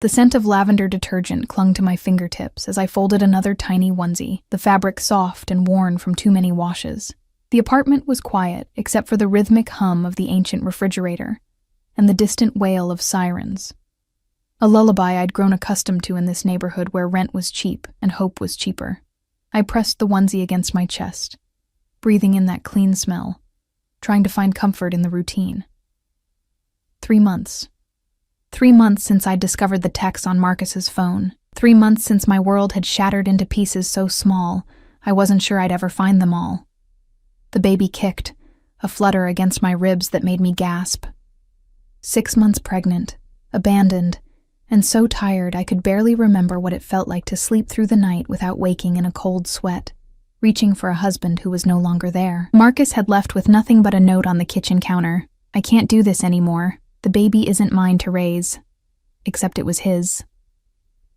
The scent of lavender detergent clung to my fingertips as I folded another tiny onesie, the fabric soft and worn from too many washes. The apartment was quiet, except for the rhythmic hum of the ancient refrigerator and the distant wail of sirens. A lullaby I'd grown accustomed to in this neighborhood where rent was cheap and hope was cheaper. I pressed the onesie against my chest, breathing in that clean smell, trying to find comfort in the routine. 3 months. 3 months since I'd discovered the texts on Marcus's phone. 3 months since my world had shattered into pieces so small, I wasn't sure I'd ever find them all. The baby kicked, a flutter against my ribs that made me gasp. 6 months pregnant, abandoned, and so tired I could barely remember what it felt like to sleep through the night without waking in a cold sweat, reaching for a husband who was no longer there. Marcus had left with nothing but a note on the kitchen counter. "I can't do this anymore. The baby isn't mine to raise." Except it was his.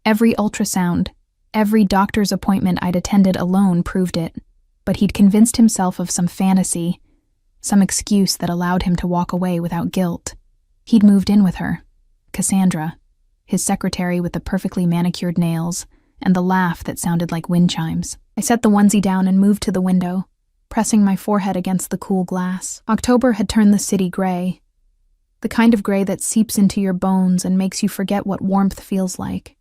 Every ultrasound, every doctor's appointment I'd attended alone proved it, but he'd convinced himself of some fantasy, some excuse that allowed him to walk away without guilt. He'd moved in with her, Cassandra, his secretary with the perfectly manicured nails and the laugh that sounded like wind chimes. I set the onesie down and moved to the window, pressing my forehead against the cool glass. October had turned the city gray, the kind of gray that seeps into your bones and makes you forget what warmth feels like.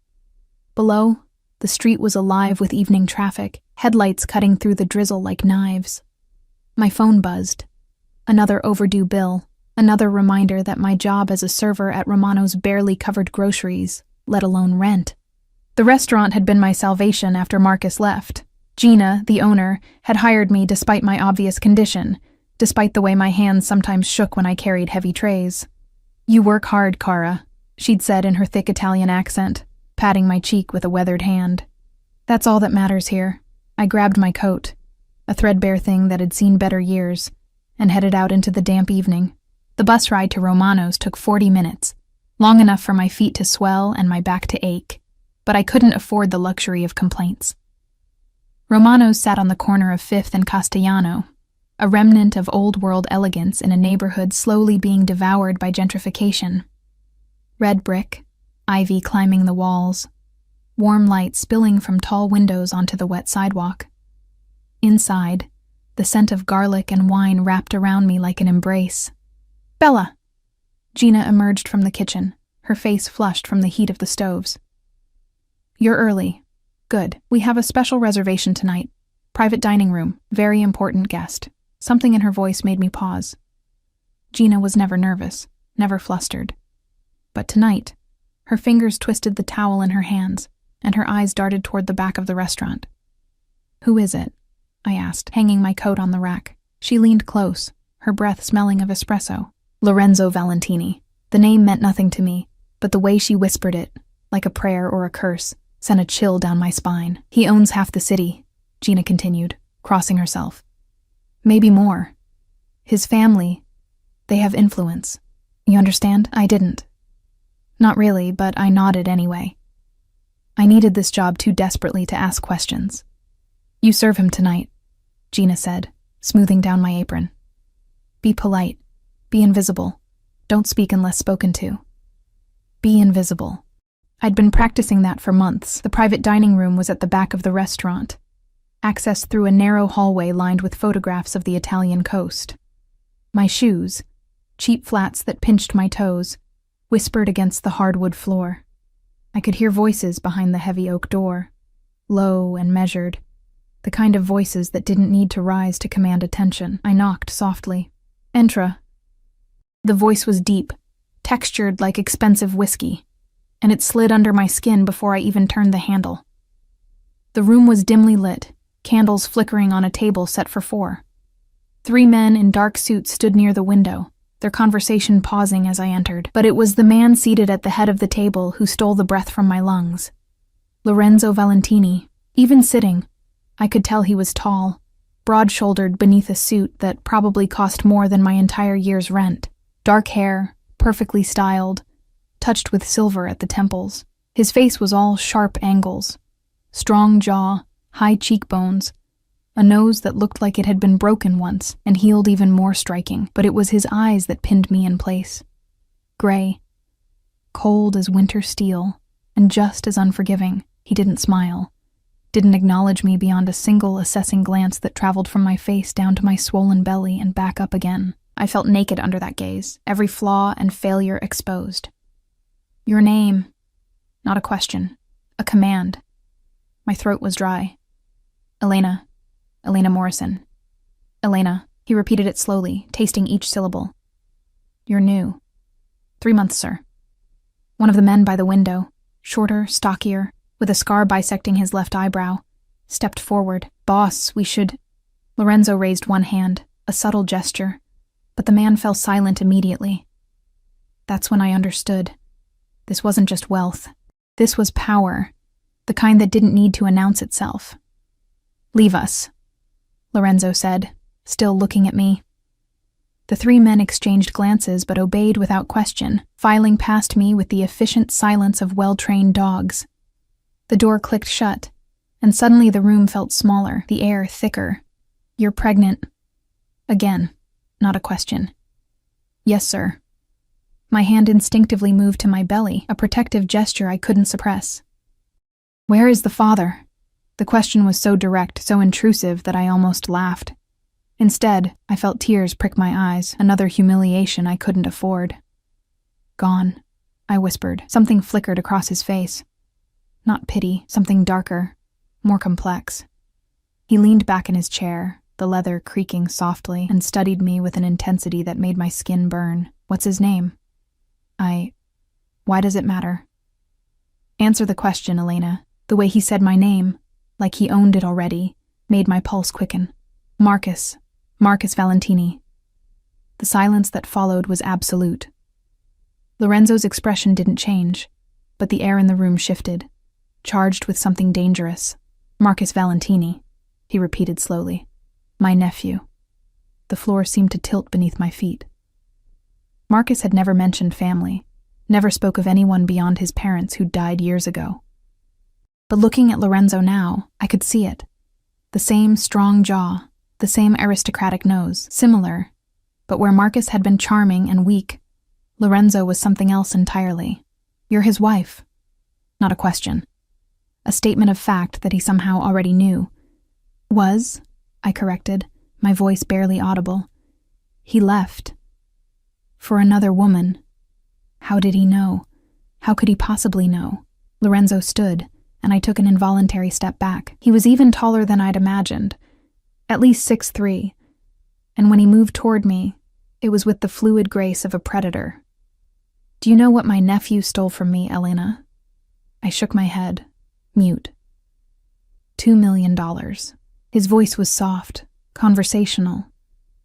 Below, the street was alive with evening traffic, headlights cutting through the drizzle like knives. My phone buzzed. Another overdue bill, another reminder that my job as a server at Romano's barely covered groceries, let alone rent. The restaurant had been my salvation after Marcus left. Gina, the owner, had hired me despite my obvious condition, despite the way my hands sometimes shook when I carried heavy trays. "You work hard, Cara," she'd said in her thick Italian accent, patting my cheek with a weathered hand. "That's all that matters here." I grabbed my coat, a threadbare thing that had seen better years, and headed out into the damp evening. The bus ride to Romano's took 40 minutes, long enough for my feet to swell and my back to ache, but I couldn't afford the luxury of complaints. Romano's sat on the corner of 5th and Castellano, a remnant of old-world elegance in a neighborhood slowly being devoured by gentrification. Red brick, ivy climbing the walls, warm light spilling from tall windows onto the wet sidewalk. Inside, the scent of garlic and wine wrapped around me like an embrace. "Bella!" Gina emerged from the kitchen, her face flushed from the heat of the stoves. "You're early. Good. We have a special reservation tonight. Private dining room, very important guest." Something in her voice made me pause. Gina was never nervous, never flustered. But tonight, her fingers twisted the towel in her hands, and her eyes darted toward the back of the restaurant. "Who is it?" I asked, hanging my coat on the rack. She leaned close, her breath smelling of espresso. "Lorenzo Valentini." The name meant nothing to me, but the way she whispered it, like a prayer or a curse, sent a chill down my spine. "He owns half the city," Gina continued, crossing herself. "Maybe more. His family, they have influence. You understand?" I didn't. Not really, but I nodded anyway. I needed this job too desperately to ask questions. "You serve him tonight," Gina said, smoothing down my apron. "Be polite. Be invisible. Don't speak unless spoken to. Be invisible." I'd been practicing that for months. The private dining room was at the back of the restaurant, accessed through a narrow hallway lined with photographs of the Italian coast. My shoes, cheap flats that pinched my toes, whispered against the hardwood floor. I could hear voices behind the heavy oak door, low and measured, the kind of voices that didn't need to rise to command attention. I knocked softly. "Entra." The voice was deep, textured like expensive whiskey, and it slid under my skin before I even turned the handle. The room was dimly lit, candles flickering on a table set for 4. 3 men in dark suits stood near the window, their conversation pausing as I entered. But it was the man seated at the head of the table who stole the breath from my lungs. Lorenzo Valentini. Even sitting, I could tell he was tall, broad-shouldered beneath a suit that probably cost more than my entire year's rent. Dark hair, perfectly styled, touched with silver at the temples. His face was all sharp angles, strong jaw, high cheekbones, a nose that looked like it had been broken once and healed even more striking, but it was his eyes that pinned me in place. Gray, cold as winter steel, and just as unforgiving. He didn't smile, didn't acknowledge me beyond a single assessing glance that traveled from my face down to my swollen belly and back up again. I felt naked under that gaze, every flaw and failure exposed. Your name. Not a question, a command. My throat was dry. Elena. Elena Morrison. Elena. He repeated it slowly, tasting each syllable. You're new. 3 months, sir. One of the men by the window, shorter, stockier, with a scar bisecting his left eyebrow, stepped forward. Boss, we should... Lorenzo raised one hand, a subtle gesture, but the man fell silent immediately. That's when I understood. This wasn't just wealth. This was power, the kind that didn't need to announce itself. Leave us, Lorenzo said, still looking at me. The 3 men exchanged glances but obeyed without question, filing past me with the efficient silence of well-trained dogs. The door clicked shut, and suddenly the room felt smaller, the air thicker. You're pregnant. Again, not a question. Yes, sir. My hand instinctively moved to my belly, a protective gesture I couldn't suppress. Where is the father? The question was so direct, so intrusive that I almost laughed. Instead, I felt tears prick my eyes, another humiliation I couldn't afford. Gone, I whispered. Something flickered across his face. Not pity, something darker, more complex. He leaned back in his chair, the leather creaking softly, and studied me with an intensity that made my skin burn. What's his name? Why does it matter? Answer the question, Elena. The way he said my name, like he owned it already, made my pulse quicken. Marcus Valentini. The silence that followed was absolute. Lorenzo's expression didn't change, but the air in the room shifted, charged with something dangerous. Marcus Valentini, he repeated slowly. My nephew. The floor seemed to tilt beneath my feet. Marcus had never mentioned family, never spoke of anyone beyond his parents who died years ago. But looking at Lorenzo now, I could see it. The same strong jaw, the same aristocratic nose, similar, but where Marcus had been charming and weak, Lorenzo was something else entirely. You're his wife. Not a question. A statement of fact that he somehow already knew. Was, I corrected, my voice barely audible. He left. For another woman. How did he know? How could he possibly know? Lorenzo stood, and I took an involuntary step back. He was even taller than I'd imagined, at least 6'3", and when he moved toward me, it was with the fluid grace of a predator. Do you know what my nephew stole from me, Elena? I shook my head, mute. $2 million. His voice was soft, conversational,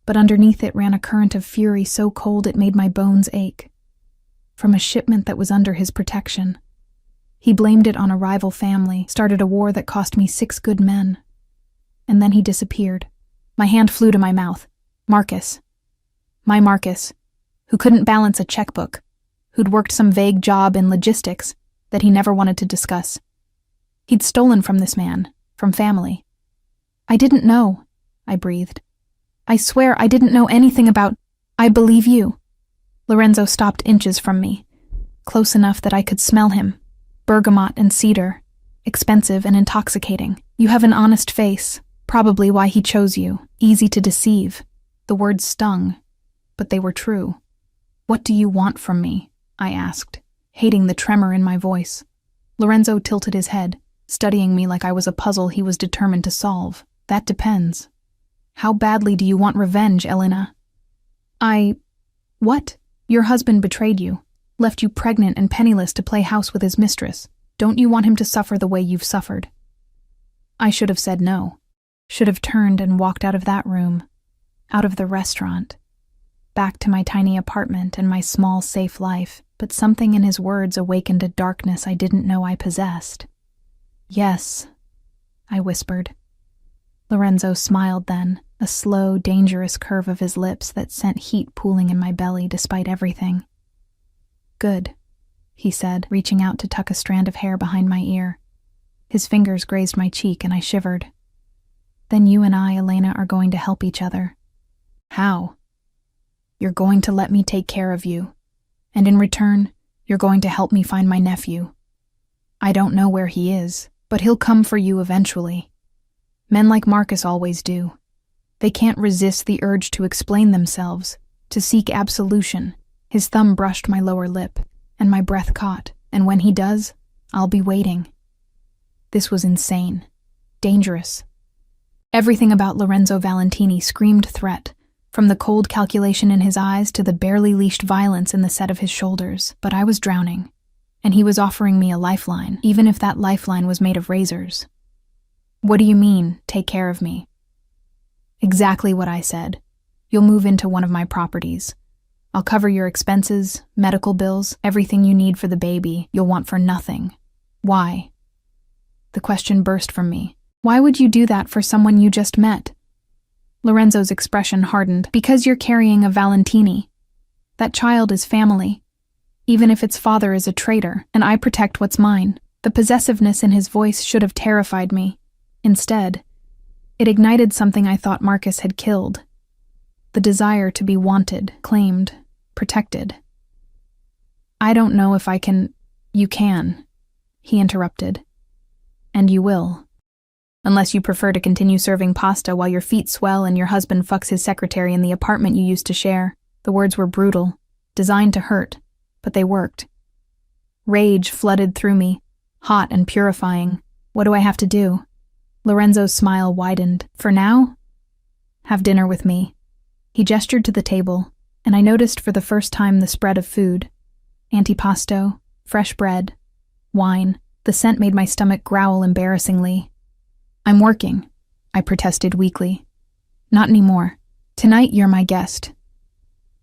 but underneath it ran a current of fury so cold it made my bones ache. From a shipment that was under his protection. He blamed it on a rival family, started a war that cost me 6 good men. And then he disappeared. My hand flew to my mouth. Marcus. My Marcus, who couldn't balance a checkbook, who'd worked some vague job in logistics that he never wanted to discuss. He'd stolen from this man, from family. I didn't know, I breathed. I swear I didn't know anything about... I believe you. Lorenzo stopped inches from me, close enough that I could smell him. Bergamot and cedar, expensive and intoxicating. You have an honest face, probably why he chose you, easy to deceive. The words stung, but they were true. What do you want from me? I asked, hating the tremor in my voice. Lorenzo tilted his head, studying me like I was a puzzle he was determined to solve. That depends. How badly do you want revenge, Elena? What? Your husband betrayed you, left you pregnant and penniless to play house with his mistress. Don't you want him to suffer the way you've suffered? I should have said no. Should have turned and walked out of that room, out of the restaurant, back to my tiny apartment and my small, safe life, but something in his words awakened a darkness I didn't know I possessed. Yes, I whispered. Lorenzo smiled then, a slow, dangerous curve of his lips that sent heat pooling in my belly despite everything. Good, he said, reaching out to tuck a strand of hair behind my ear. His fingers grazed my cheek and I shivered. Then you and I, Elena, are going to help each other. How? You're going to let me take care of you, and in return, you're going to help me find my nephew. I don't know where he is, but he'll come for you eventually. Men like Marcus always do. They can't resist the urge to explain themselves, to seek absolution. His thumb brushed my lower lip, and my breath caught, and when he does, I'll be waiting. This was insane. Dangerous. Everything about Lorenzo Valentini screamed threat, from the cold calculation in his eyes to the barely leashed violence in the set of his shoulders. But I was drowning, and he was offering me a lifeline, even if that lifeline was made of razors. What do you mean, take care of me? Exactly what I said. You'll move into one of my properties. I'll cover your expenses, medical bills, everything you need for the baby. You'll want for nothing. Why? The question burst from me. Why would you do that for someone you just met? Lorenzo's expression hardened. Because you're carrying a Valentini. That child is family, even if its father is a traitor, and I protect what's mine. The possessiveness in his voice should have terrified me. Instead, it ignited something I thought Marcus had killed. The desire to be wanted, claimed, protected. I don't know if I can— You can, he interrupted. And you will. Unless you prefer to continue serving pasta while your feet swell and your husband fucks his secretary in the apartment you used to share. The words were brutal, designed to hurt, but they worked. Rage flooded through me, hot and purifying. What do I have to do? Lorenzo's smile widened. For now, have dinner with me. He gestured to the table, and I noticed for the first time the spread of food. Antipasto, fresh bread, wine. The scent made my stomach growl embarrassingly. I'm working, I protested weakly. Not anymore. Tonight you're my guest.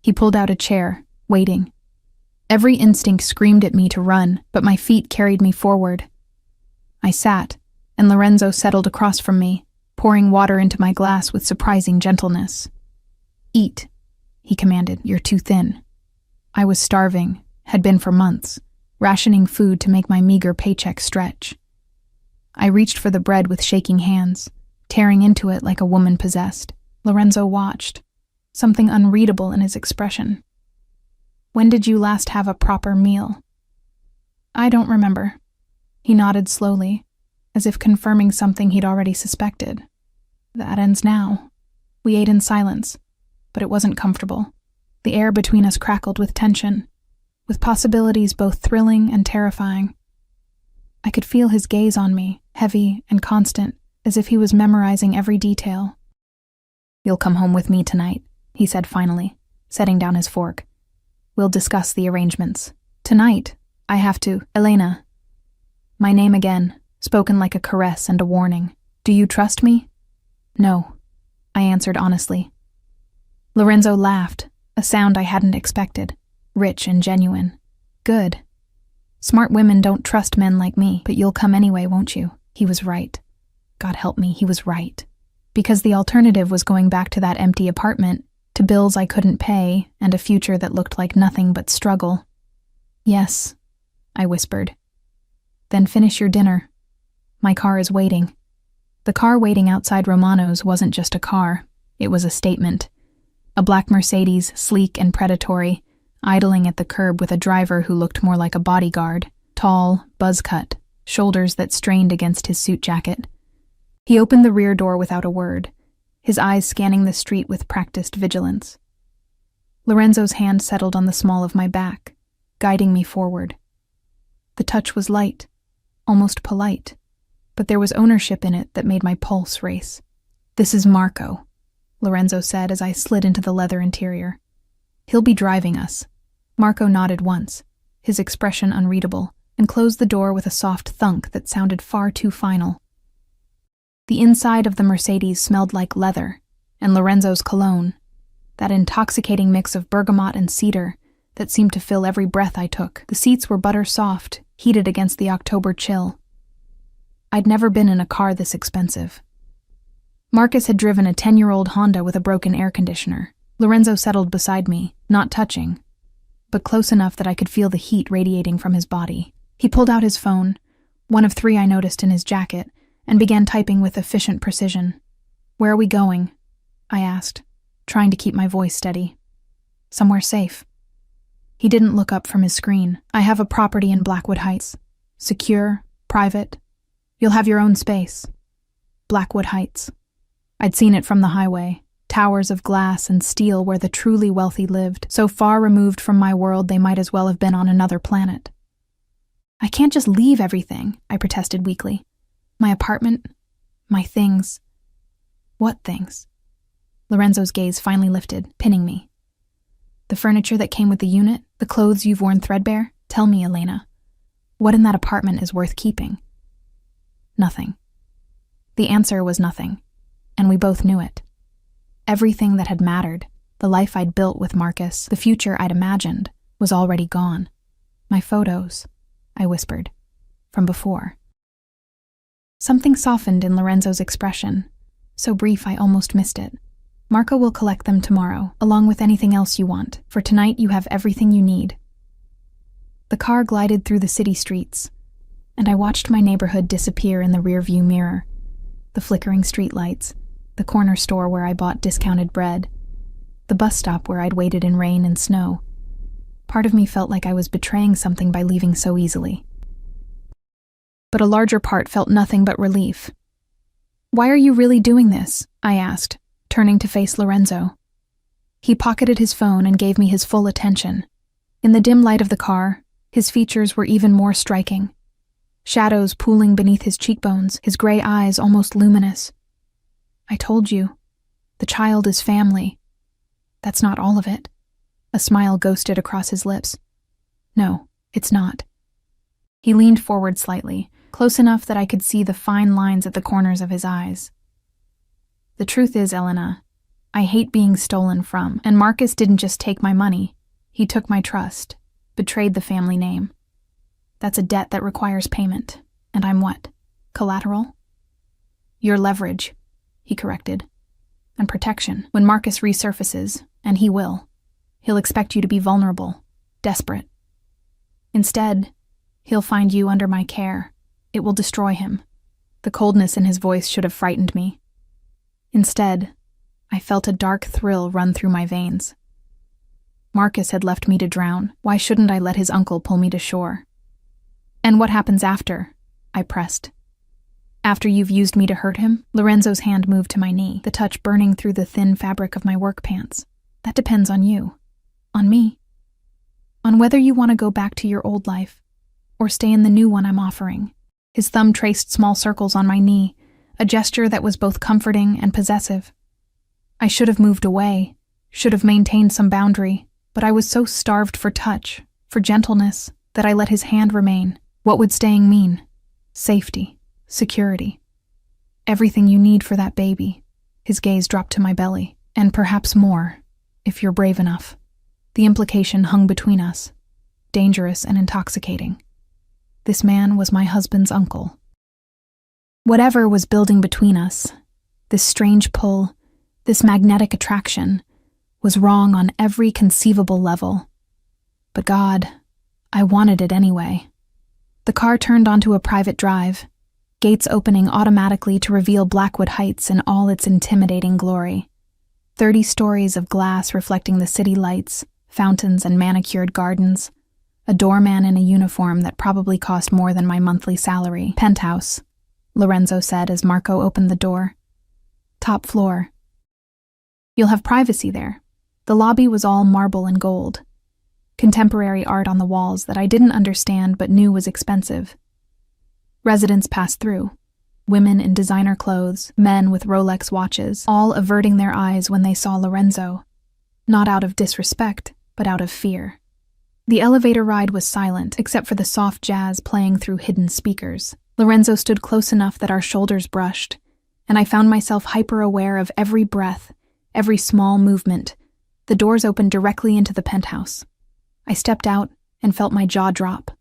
He pulled out a chair, waiting. Every instinct screamed at me to run, but my feet carried me forward. I sat, and Lorenzo settled across from me, pouring water into my glass with surprising gentleness. Eat, he commanded. You're too thin. I was starving, had been for months, rationing food to make my meager paycheck stretch. I reached for the bread with shaking hands, tearing into it like a woman possessed. Lorenzo watched, something unreadable in his expression. When did you last have a proper meal? I don't remember. He nodded slowly, as if confirming something he'd already suspected. That ends now. We ate in silence, but it wasn't comfortable. The air between us crackled with tension, with possibilities both thrilling and terrifying. I could feel his gaze on me, heavy and constant, as if he was memorizing every detail. You'll come home with me tonight, he said finally, setting down his fork. We'll discuss the arrangements. Tonight, I have to— Elena. My name again, spoken like a caress and a warning. Do you trust me? No, I answered honestly. Lorenzo laughed, a sound I hadn't expected, rich and genuine. Good. Smart women don't trust men like me, but you'll come anyway, won't you? He was right. God help me, he was right. Because the alternative was going back to that empty apartment, to bills I couldn't pay, and a future that looked like nothing but struggle. Yes, I whispered. Then finish your dinner. My car is waiting. The car waiting outside Romano's wasn't just a car, it was a statement. A black Mercedes, sleek and predatory, idling at the curb with a driver who looked more like a bodyguard, tall, buzz-cut, shoulders that strained against his suit jacket. He opened the rear door without a word, his eyes scanning the street with practiced vigilance. Lorenzo's hand settled on the small of my back, guiding me forward. The touch was light, almost polite, but there was ownership in it that made my pulse race. This is Marco, Lorenzo said as I slid into the leather interior. He'll be driving us. Marco nodded once, his expression unreadable, and closed the door with a soft thunk that sounded far too final. The inside of the Mercedes smelled like leather, and Lorenzo's cologne, that intoxicating mix of bergamot and cedar that seemed to fill every breath I took. The seats were butter soft, heated against the October chill. I'd never been in a car this expensive. Marcus had driven a 10-year-old Honda with a broken air conditioner. Lorenzo settled beside me, not touching, but close enough that I could feel the heat radiating from his body. He pulled out his phone, one of 3 I noticed in his jacket, and began typing with efficient precision. Where are we going? I asked, trying to keep my voice steady. Somewhere safe. He didn't look up from his screen. I have a property in Blackwood Heights. Secure, Private. You'll have your own space. Blackwood Heights. I'd seen it from the highway. Towers of glass and steel where the truly wealthy lived, so far removed from my world they might as well have been on another planet. I can't just leave everything, I protested weakly. My apartment, my things. What things? Lorenzo's gaze finally lifted, pinning me. The furniture that came with the unit, the clothes you've worn threadbare? Tell me, Elena. What in that apartment is worth keeping? Nothing. The answer was nothing, and we both knew it. Everything that had mattered, the life I'd built with Marcus, the future I'd imagined, was already gone. My photos, I whispered, from before. Something softened in Lorenzo's expression, so brief I almost missed it. Marco will collect them tomorrow, along with anything else you want. For tonight you have everything you need. The car glided through the city streets, and I watched my neighborhood disappear in the rearview mirror. The flickering streetlights, the corner store where I bought discounted bread, the bus stop where I'd waited in rain and snow. Part of me felt like I was betraying something by leaving so easily. But a larger part felt nothing but relief. "Why are you really doing this?" I asked, turning to face Lorenzo. He pocketed his phone and gave me his full attention. In the dim light of the car, his features were even more striking. Shadows pooling beneath his cheekbones, his gray eyes almost luminous. "I told you, the child is family. That's not all of it." A smile ghosted across his lips. "No, it's not." He leaned forward slightly, close enough that I could see the fine lines at the corners of his eyes. "The truth is, Elena, I hate being stolen from, and Marcus didn't just take my money. He took my trust, betrayed the family name. That's a debt that requires payment, and I'm what? Collateral?" "Your leverage," he corrected. "And protection. When Marcus resurfaces, and he will, he'll expect you to be vulnerable, desperate. Instead, he'll find you under my care. It will destroy him." The coldness in his voice should have frightened me. Instead, I felt a dark thrill run through my veins. Marcus had left me to drown. Why shouldn't I let his uncle pull me to shore? "And what happens after?" I pressed. "After you've used me to hurt him?" Lorenzo's hand moved to my knee, the touch burning through the thin fabric of my work pants. "That depends on you. On me. On whether you want to go back to your old life, or stay in the new one I'm offering." His thumb traced small circles on my knee, a gesture that was both comforting and possessive. I should have moved away, should have maintained some boundary, but I was so starved for touch, for gentleness, that I let his hand remain. What would staying mean? Safety, security. Everything you need for that baby. His gaze dropped to my belly, and perhaps more, if you're brave enough. The implication hung between us, dangerous and intoxicating. This man was my husband's uncle. Whatever was building between us, this strange pull, this magnetic attraction, was wrong on every conceivable level. But God, I wanted it anyway. The car turned onto a private drive, gates opening automatically to reveal Blackwood Heights in all its intimidating glory. 30 stories of glass reflecting the city lights, fountains and manicured gardens. A doorman in a uniform that probably cost more than my monthly salary. "Penthouse," Lorenzo said as Marco opened the door. "Top floor. You'll have privacy there." The lobby was all marble and gold. Contemporary art on the walls that I didn't understand but knew was expensive. Residents passed through. Women in designer clothes, men with Rolex watches, all averting their eyes when they saw Lorenzo. Not out of disrespect, but out of fear. The elevator ride was silent, except for the soft jazz playing through hidden speakers. Lorenzo stood close enough that our shoulders brushed, and I found myself hyper-aware of every breath, every small movement. The doors opened directly into the penthouse. I stepped out and felt my jaw drop.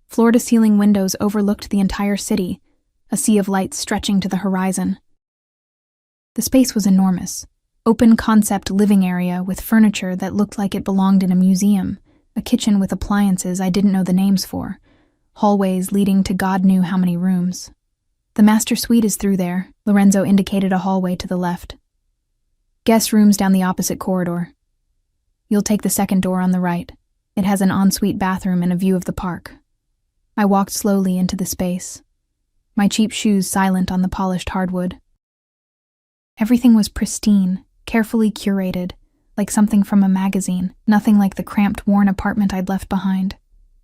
Floor-to-ceiling windows overlooked the entire city, a sea of lights stretching to the horizon. The space was enormous. Open-concept living area with furniture that looked like it belonged in a museum, a kitchen with appliances I didn't know the names for, hallways leading to God knew how many rooms. "The master suite is through there," Lorenzo indicated a hallway to the left. "Guest rooms down the opposite corridor. You'll take the second door on the right. It has an ensuite bathroom and a view of the park." I walked slowly into the space, my cheap shoes silent on the polished hardwood. Everything was pristine, carefully curated, like something from a magazine, nothing like the cramped, worn apartment I'd left behind.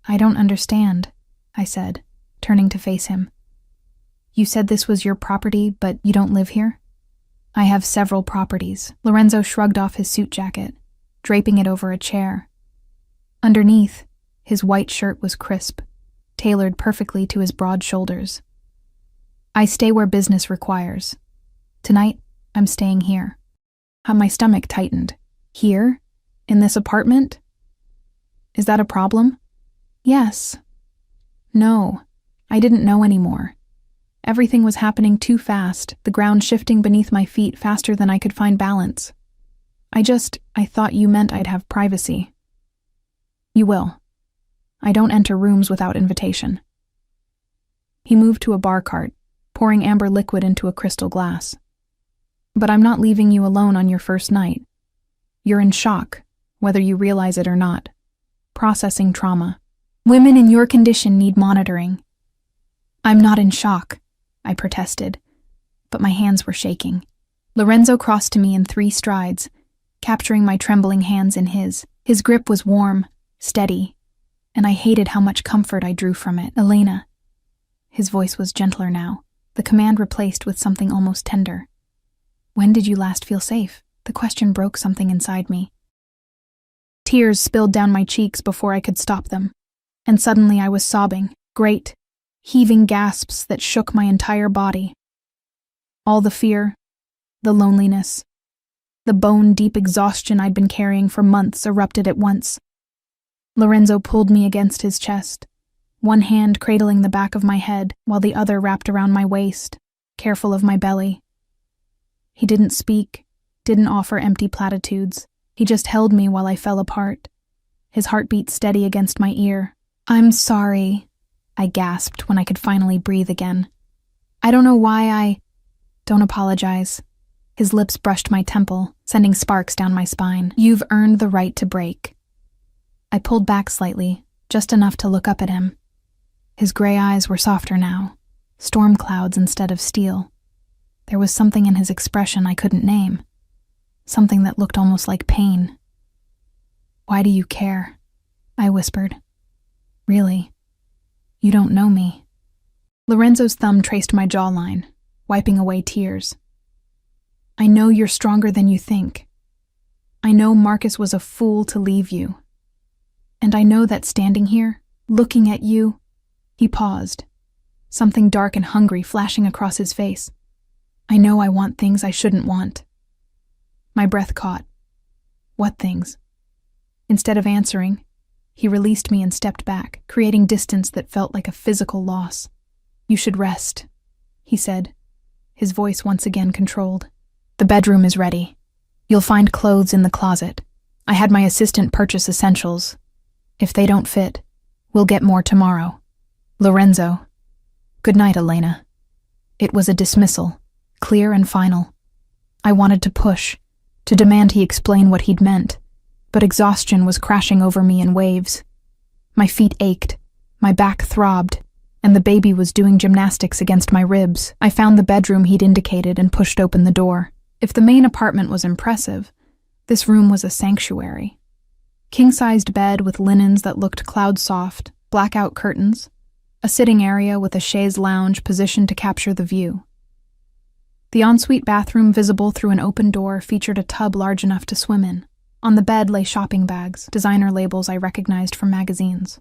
"I don't understand," I said, turning to face him. "You said this was your property, but you don't live here?" "I have several properties." Lorenzo shrugged off his suit jacket, draping it over a chair. Underneath, his white shirt was crisp, tailored perfectly to his broad shoulders. "I stay where business requires. Tonight, I'm staying here." My stomach tightened. "Here? In this apartment? Is that a problem?" "Yes." "No, I didn't know anymore. Everything was happening too fast, the ground shifting beneath my feet faster than I could find balance. I thought you meant I'd have privacy." "You will. I don't enter rooms without invitation." He moved to a bar cart, pouring amber liquid into a crystal glass. "But I'm not leaving you alone on your first night. You're in shock, whether you realize it or not. Processing trauma. Women in your condition need monitoring." "I'm not in shock," I protested, but my hands were shaking. Lorenzo crossed to me in 3 strides, capturing my trembling hands in his. His grip was warm, steady, and I hated how much comfort I drew from it. "Elena." His voice was gentler now, the command replaced with something almost tender. "When did you last feel safe?" The question broke something inside me. Tears spilled down my cheeks before I could stop them, and suddenly I was sobbing, great, heaving gasps that shook my entire body. All the fear, the loneliness, the bone-deep exhaustion I'd been carrying for months erupted at once. Lorenzo pulled me against his chest, one hand cradling the back of my head while the other wrapped around my waist, careful of my belly. He didn't speak, didn't offer empty platitudes. He just held me while I fell apart, his heartbeat steady against my ear. "I'm sorry," I gasped when I could finally breathe again. "I don't know why I—" "Don't apologize." His lips brushed my temple, sending sparks down my spine. "You've earned the right to break." I pulled back slightly, just enough to look up at him. His gray eyes were softer now, storm clouds instead of steel. There was something in his expression I couldn't name, something that looked almost like pain. "Why do you care?" I whispered. "Really, you don't know me." Lorenzo's thumb traced my jawline, wiping away tears. "I know you're stronger than you think. I know Marcus was a fool to leave you. And I know that standing here, looking at you—" He paused, something dark and hungry flashing across his face. "I know I want things I shouldn't want." My breath caught. What things? Instead of answering, he released me and stepped back, creating distance that felt like a physical loss. "You should rest," he said, his voice once again controlled. "The bedroom is ready. You'll find clothes in the closet. I had my assistant purchase essentials. If they don't fit, we'll get more tomorrow. Lorenzo." "Good night, Elena." It was a dismissal, clear and final. I wanted to push, to demand he explain what he'd meant, but exhaustion was crashing over me in waves. My feet ached, my back throbbed, and the baby was doing gymnastics against my ribs. I found the bedroom he'd indicated and pushed open the door. If the main apartment was impressive, this room was a sanctuary. King-sized bed with linens that looked cloud-soft, blackout curtains, a sitting area with a chaise lounge positioned to capture the view. The ensuite bathroom visible through an open door featured a tub large enough to swim in. On the bed lay shopping bags, designer labels I recognized from magazines.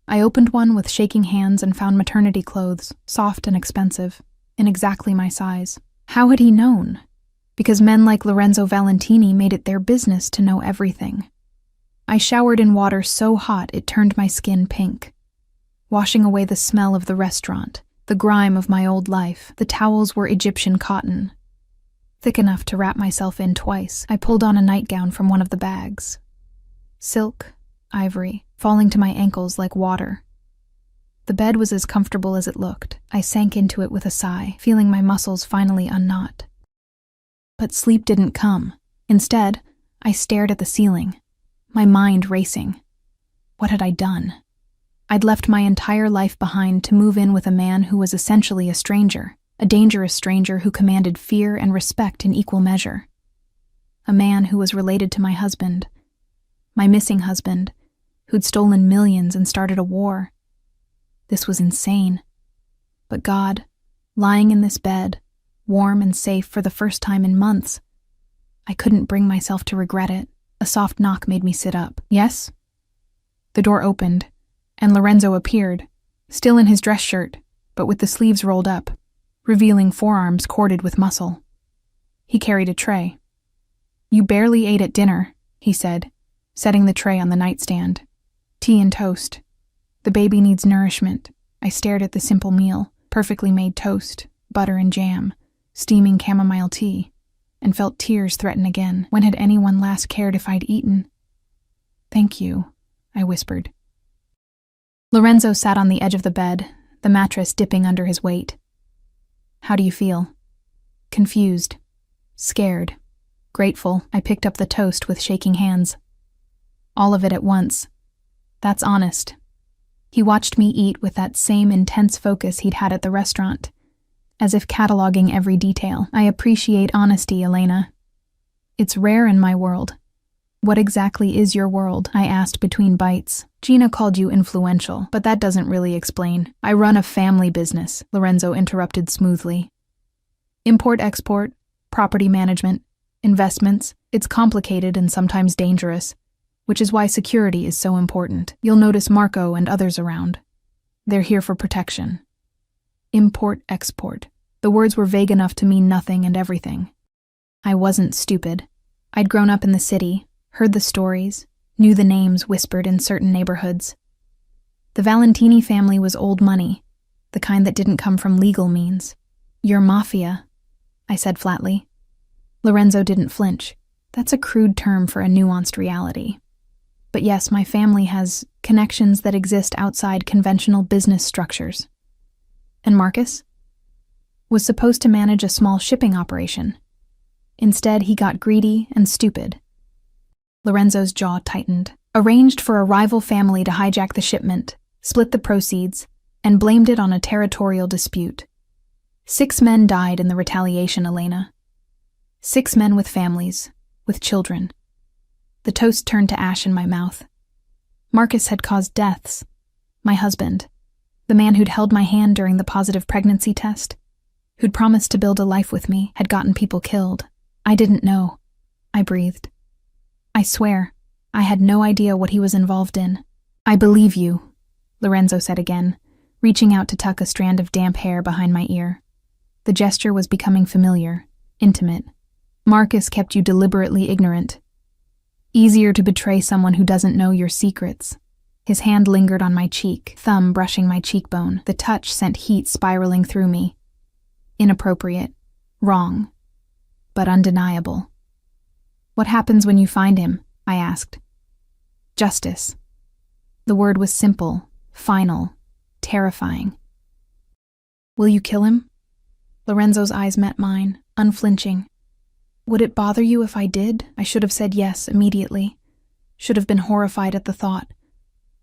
I opened one with shaking hands and found maternity clothes, soft and expensive, in exactly my size. How had he known? Because men like Lorenzo Valentini made it their business to know everything. I showered in water so hot it turned my skin pink, washing away the smell of the restaurant, the grime of my old life. The towels were Egyptian cotton, thick enough to wrap myself in twice. I pulled on a nightgown from one of the bags. Silk, ivory, falling to my ankles like water. The bed was as comfortable as it looked. I sank into it with a sigh, feeling my muscles finally unknot. But sleep didn't come. Instead, I stared at the ceiling, my mind racing. What had I done? I'd left my entire life behind to move in with a man who was essentially a stranger, a dangerous stranger who commanded fear and respect in equal measure. A man who was related to my husband, my missing husband, who'd stolen millions and started a war. This was insane. But God, lying in this bed, warm and safe for the first time in months, I couldn't bring myself to regret it. A soft knock made me sit up. Yes? The door opened, and Lorenzo appeared, still in his dress shirt, but with the sleeves rolled up, revealing forearms corded with muscle. He carried a tray. "You barely ate at dinner," he said, setting the tray on the nightstand. "Tea and toast. The baby needs nourishment." I stared at the simple meal, perfectly made toast, butter and jam, steaming chamomile tea, and felt tears threaten again. When had anyone last cared if I'd eaten? "Thank you," I whispered. Lorenzo sat on the edge of the bed, the mattress dipping under his weight. "How do you feel?" Confused, scared, grateful. I picked up the toast with shaking hands. All of it at once. That's honest. He watched me eat with that same intense focus he'd had at the restaurant, as if cataloging every detail. "I appreciate honesty, Elena. It's rare in my world." "What exactly is your world?" I asked between bites. "Gina called you influential, but that doesn't really explain." "I run a family business," Lorenzo interrupted smoothly. "Import-export, property management, investments. It's complicated and sometimes dangerous, which is why security is so important. You'll notice Marco and others around. They're here for protection." Import-export. The words were vague enough to mean nothing and everything. I wasn't stupid. I'd grown up in the city, heard the stories, knew the names whispered in certain neighborhoods. The Valentini family was old money, the kind that didn't come from legal means. "You're mafia," I said flatly. Lorenzo didn't flinch. That's a crude term for a nuanced reality. But yes, my family has connections that exist outside conventional business structures. And Marcus? Was supposed to manage a small shipping operation. Instead, he got greedy and stupid. Lorenzo's jaw tightened. Arranged for a rival family to hijack the shipment, split the proceeds, and blamed it on a territorial dispute. 6 men died in the retaliation, Elena. 6 men with families, with children. The toast turned to ash in my mouth. Marcus had caused deaths. My husband, the man who'd held my hand during the positive pregnancy test, who'd promised to build a life with me, had gotten people killed. I didn't know. I breathed. "I swear, I had no idea what he was involved in." "I believe you," Lorenzo said again, reaching out to tuck a strand of damp hair behind my ear. The gesture was becoming familiar, intimate. "Marcus kept you deliberately ignorant. Easier to betray someone who doesn't know your secrets." His hand lingered on my cheek, thumb brushing my cheekbone. The touch sent heat spiraling through me. Inappropriate, wrong, but undeniable. "What happens when you find him?" I asked. "Justice." The word was simple, final, terrifying. "Will you kill him?" Lorenzo's eyes met mine, unflinching. "Would it bother you if I did?" I should have said yes immediately. Should have been horrified at the thought.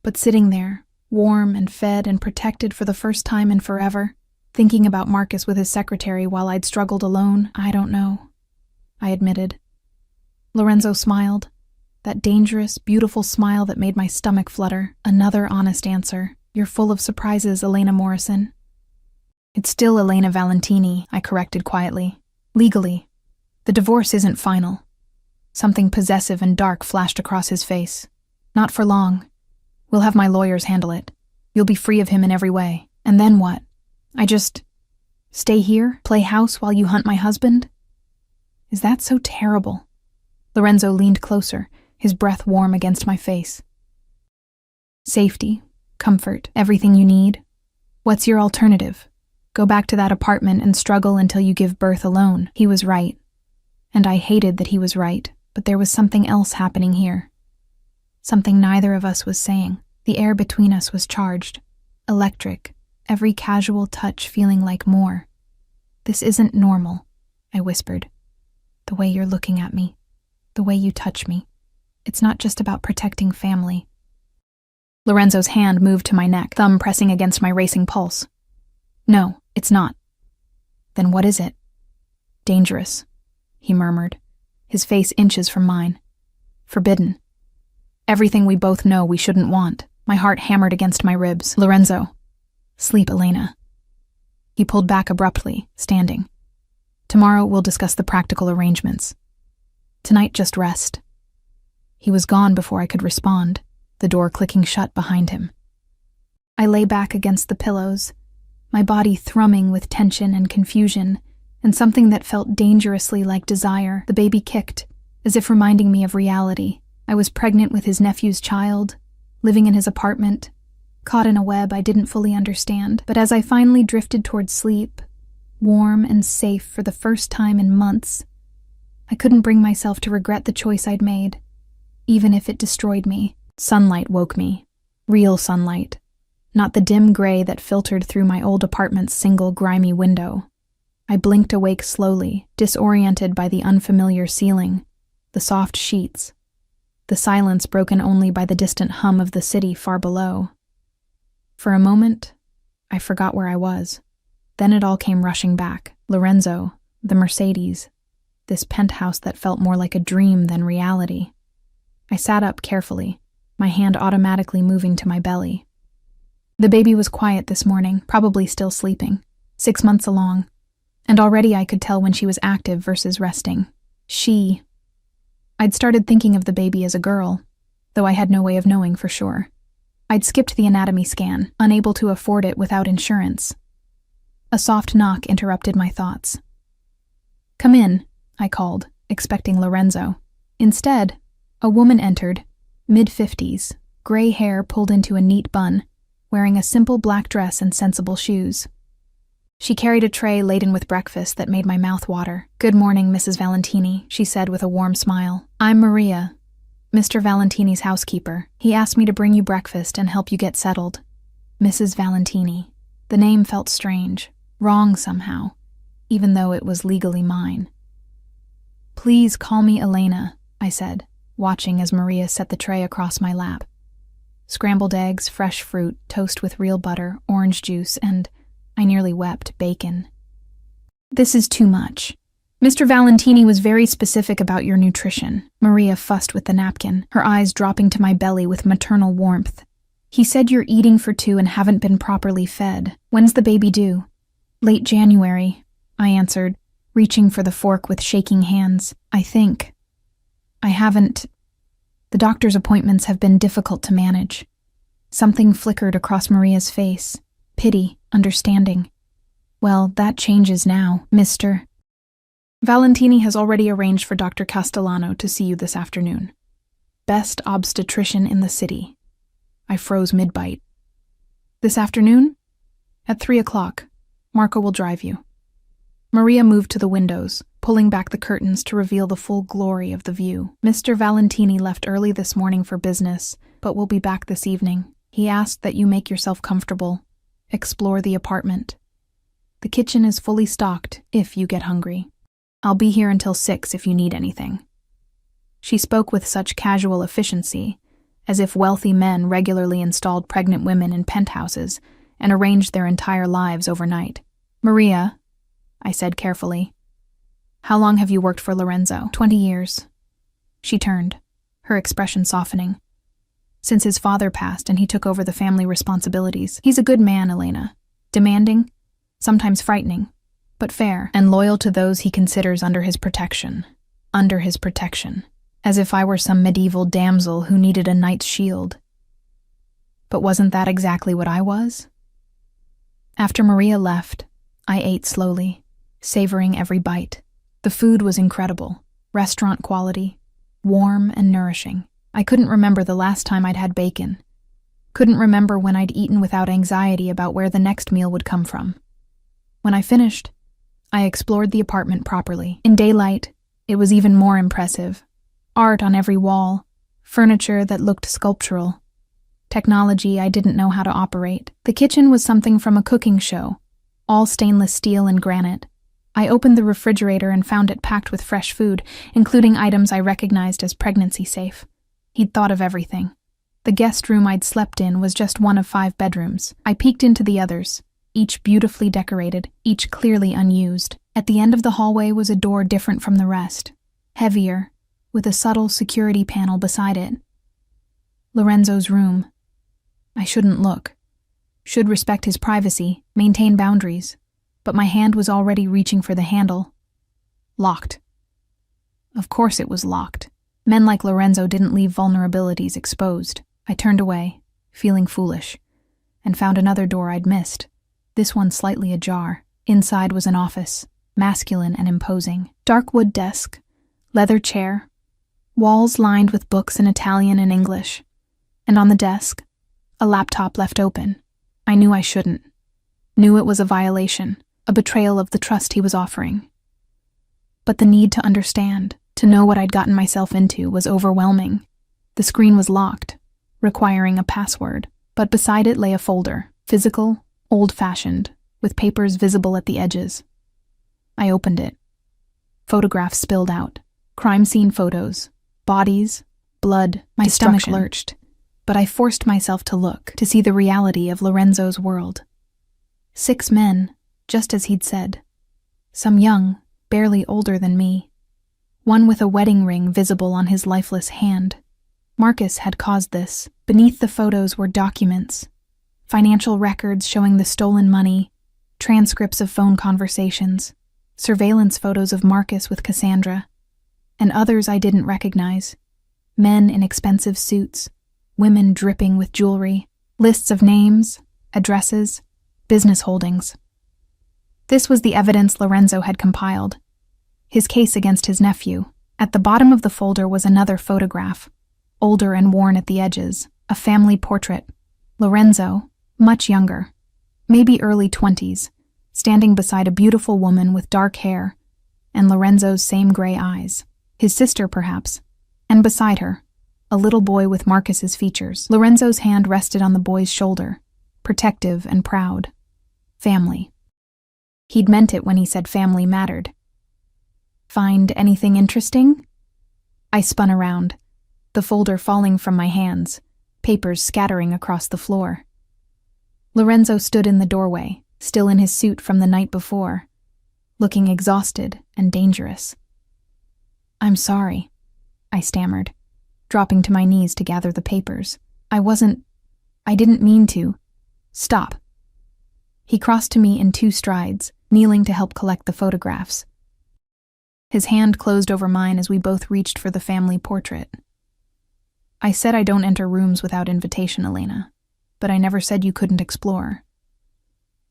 But sitting there, warm and fed and protected for the first time in forever, thinking about Marcus with his secretary while I'd struggled alone, "I don't know," I admitted. Lorenzo smiled, that dangerous, beautiful smile that made my stomach flutter. "Another honest answer. You're full of surprises, Elena Morrison." "It's still Elena Valentini," I corrected quietly. "Legally. The divorce isn't final." Something possessive and dark flashed across his face. "Not for long. We'll have my lawyers handle it. You'll be free of him in every way. And then what? I just stay here, play house while you hunt my husband? Is that so terrible?" Lorenzo leaned closer, his breath warm against my face. "Safety, comfort, everything you need. What's your alternative? Go back to that apartment and struggle until you give birth alone." He was right. And I hated that he was right, but there was something else happening here. Something neither of us was saying. The air between us was charged, electric, every casual touch feeling like more. "This isn't normal," I whispered. "The way you're looking at me, the way you touch me. It's not just about protecting family." Lorenzo's hand moved to my neck, thumb pressing against my racing pulse. No, it's not. Then what is it? Dangerous, he murmured, his face inches from mine. Forbidden. Everything we both know we shouldn't want. My heart hammered against my ribs. Lorenzo. Sleep, Elena. He pulled back abruptly, standing. Tomorrow we'll discuss the practical arrangements. Tonight just rest. He was gone before I could respond, the door clicking shut behind him. I lay back against the pillows, my body thrumming with tension and confusion, and something that felt dangerously like desire. The baby kicked, as if reminding me of reality. I was pregnant with his nephew's child, living in his apartment, caught in a web I didn't fully understand. But as I finally drifted toward sleep, warm and safe for the first time in months, I couldn't bring myself to regret the choice I'd made, even if it destroyed me. Sunlight woke me. Real sunlight. Not the dim gray that filtered through my old apartment's single grimy window. I blinked awake slowly, disoriented by the unfamiliar ceiling, the soft sheets, the silence broken only by the distant hum of the city far below. For a moment, I forgot where I was. Then it all came rushing back. Lorenzo, the Mercedes, this penthouse that felt more like a dream than reality. I sat up carefully, my hand automatically moving to my belly. The baby was quiet this morning, probably still sleeping, 6 months along, and already I could tell when she was active versus resting. I'd started thinking of the baby as a girl, though I had no way of knowing for sure. I'd skipped the anatomy scan, unable to afford it without insurance. A soft knock interrupted my thoughts. "Come in," I called, expecting Lorenzo. Instead, a woman entered, mid-50s, gray hair pulled into a neat bun, wearing a simple black dress and sensible shoes. She carried a tray laden with breakfast that made my mouth water. "Good morning, Mrs. Valentini," she said with a warm smile. "I'm Maria, Mr. Valentini's housekeeper. He asked me to bring you breakfast and help you get settled." Mrs. Valentini. The name felt strange, wrong somehow, even though it was legally mine. "Please call me Elena," I said, watching as Maria set the tray across my lap. Scrambled eggs, fresh fruit, toast with real butter, orange juice, and, I nearly wept, bacon. "This is too much. Mr. Valentini was very specific about your nutrition." Maria fussed with the napkin, her eyes dropping to my belly with maternal warmth. "He said you're eating for 2 and haven't been properly fed. When's the baby due?" "Late January," I answered, reaching for the fork with shaking hands. "I think. I haven't. The doctor's appointments have been difficult to manage." Something flickered across Maria's face. Pity, understanding. "Well, that changes now, Mr. Valentini has already arranged for Dr. Castellano to see you this afternoon. Best obstetrician in the city." I froze mid-bite. "This afternoon? At 3 o'clock. Marco will drive you." Maria moved to the windows, pulling back the curtains to reveal the full glory of the view. "Mr. Valentini left early this morning for business, but will be back this evening. He asked that you make yourself comfortable. Explore the apartment. The kitchen is fully stocked if you get hungry. I'll be here until 6 if you need anything." She spoke with such casual efficiency, as if wealthy men regularly installed pregnant women in penthouses and arranged their entire lives overnight. "Maria," I said carefully, "how long have you worked for Lorenzo?" 20 years. She turned, her expression softening. "Since his father passed and he took over the family responsibilities. He's a good man, Elena. Demanding, sometimes frightening, but fair, and loyal to those he considers under his protection. Under his protection. As if I were some medieval damsel who needed a knight's shield. But wasn't that exactly what I was? After Maria left, I ate slowly, savoring every bite. The food was incredible, restaurant quality, warm and nourishing. I couldn't remember the last time I'd had bacon. Couldn't remember when I'd eaten without anxiety about where the next meal would come from. When I finished, I explored the apartment properly. In daylight, it was even more impressive. Art on every wall, furniture that looked sculptural, technology I didn't know how to operate. The kitchen was something from a cooking show, all stainless steel and granite. I opened the refrigerator and found it packed with fresh food, including items I recognized as pregnancy safe. He'd thought of everything. The guest room I'd slept in was just one of 5 bedrooms. I peeked into the others, each beautifully decorated, each clearly unused. At the end of the hallway was a door different from the rest, heavier, with a subtle security panel beside it. Lorenzo's room. I shouldn't look. Should respect his privacy, maintain boundaries. But my hand was already reaching for the handle. Locked. Of course it was locked. Men like Lorenzo didn't leave vulnerabilities exposed. I turned away, feeling foolish, and found another door I'd missed, this one slightly ajar. Inside was an office, masculine and imposing. Dark wood desk, leather chair, walls lined with books in Italian and English, and on the desk, a laptop left open. I knew I shouldn't. Knew it was a violation, a betrayal of the trust he was offering. But the need to understand, to know what I'd gotten myself into, was overwhelming. The screen was locked, requiring a password, but beside it lay a folder, physical, old-fashioned, with papers visible at the edges. I opened it. Photographs spilled out. Crime scene photos. Bodies. Blood. My stomach lurched. But I forced myself to look, to see the reality of Lorenzo's world. 6 men, just as he'd said. Some young, barely older than me. One with a wedding ring visible on his lifeless hand. Marcus had caused this. Beneath the photos were documents. Financial records showing the stolen money, transcripts of phone conversations, surveillance photos of Marcus with Cassandra, and others I didn't recognize. Men in expensive suits, women dripping with jewelry, lists of names, addresses, business holdings. This was the evidence Lorenzo had compiled. His case against his nephew. At the bottom of the folder was another photograph, older and worn at the edges, a family portrait. Lorenzo, much younger, maybe early 20s, standing beside a beautiful woman with dark hair, and Lorenzo's same gray eyes. His sister, perhaps, and beside her, a little boy with Marcus's features. Lorenzo's hand rested on the boy's shoulder, protective and proud. Family. He'd meant it when he said family mattered. Find anything interesting? I spun around, the folder falling from my hands, papers scattering across the floor. Lorenzo stood in the doorway, still in his suit from the night before, looking exhausted and dangerous. I'm sorry, I stammered, dropping to my knees to gather the papers. I didn't mean to. Stop. He crossed to me in 2 strides, kneeling to help collect the photographs. His hand closed over mine as we both reached for the family portrait. I said I don't enter rooms without invitation, Elena, but I never said you couldn't explore.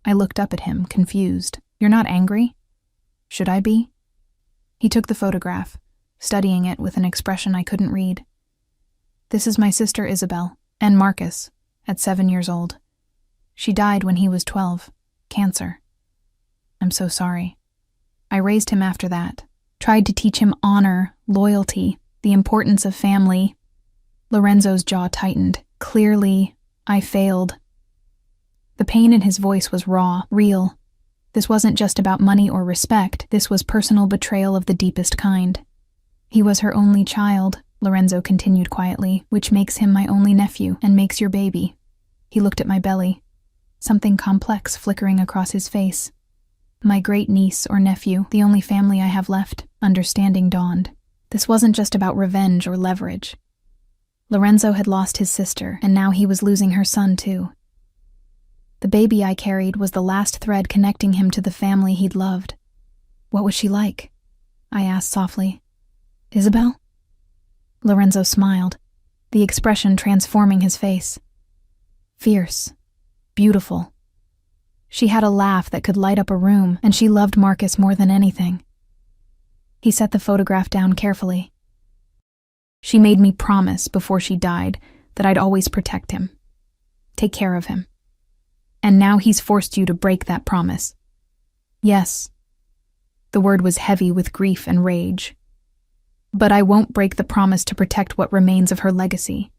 I looked up at him, confused. You're not angry? Should I be? He took the photograph, studying it with an expression I couldn't read. This is my sister Isabel, and Marcus, at 7 years old. She died when he was 12, cancer. I'm so sorry. I raised him after that, tried to teach him honor, loyalty, the importance of family. Lorenzo's jaw tightened. Clearly, I failed. The pain in his voice was raw, real. This wasn't just about money or respect. This was personal betrayal of the deepest kind. He was her only child, Lorenzo continued quietly, which makes him my only nephew and makes your baby. He looked at my belly, something complex flickering across his face. My great niece or nephew, the only family I have left, understanding dawned. This wasn't just about revenge or leverage. Lorenzo had lost his sister, and now he was losing her son too. The baby I carried was the last thread connecting him to the family he'd loved. What was she like? I asked softly. Isabel? Lorenzo smiled, the expression transforming his face. Fierce. Beautiful. She had a laugh that could light up a room, and she loved Marcus more than anything. He set the photograph down carefully. She made me promise before she died that I'd always protect him, take care of him. And now he's forced you to break that promise. Yes. The word was heavy with grief and rage. But I won't break the promise to protect what remains of her legacy,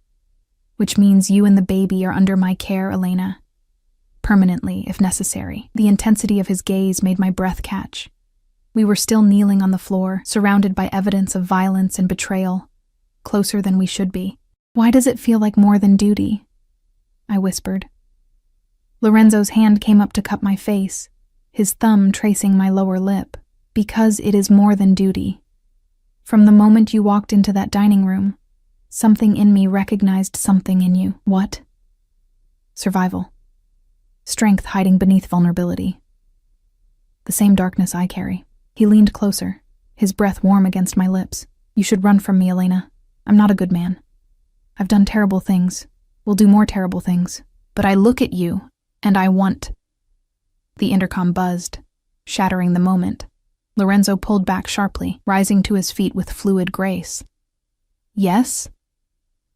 which means you and the baby are under my care, Elena. Permanently, if necessary. The intensity of his gaze made my breath catch. We were still kneeling on the floor, surrounded by evidence of violence and betrayal, closer than we should be. Why does it feel like more than duty? I whispered. Lorenzo's hand came up to cup my face, his thumb tracing my lower lip. Because it is more than duty. From the moment you walked into that dining room, something in me recognized something in you. What? Survival. Strength hiding beneath vulnerability. The same darkness I carry. He leaned closer, his breath warm against my lips. You should run from me, Elena. I'm not a good man. I've done terrible things. Will do more terrible things. But I look at you, and I want. The intercom buzzed, shattering the moment. Lorenzo pulled back sharply, rising to his feet with fluid grace. Yes?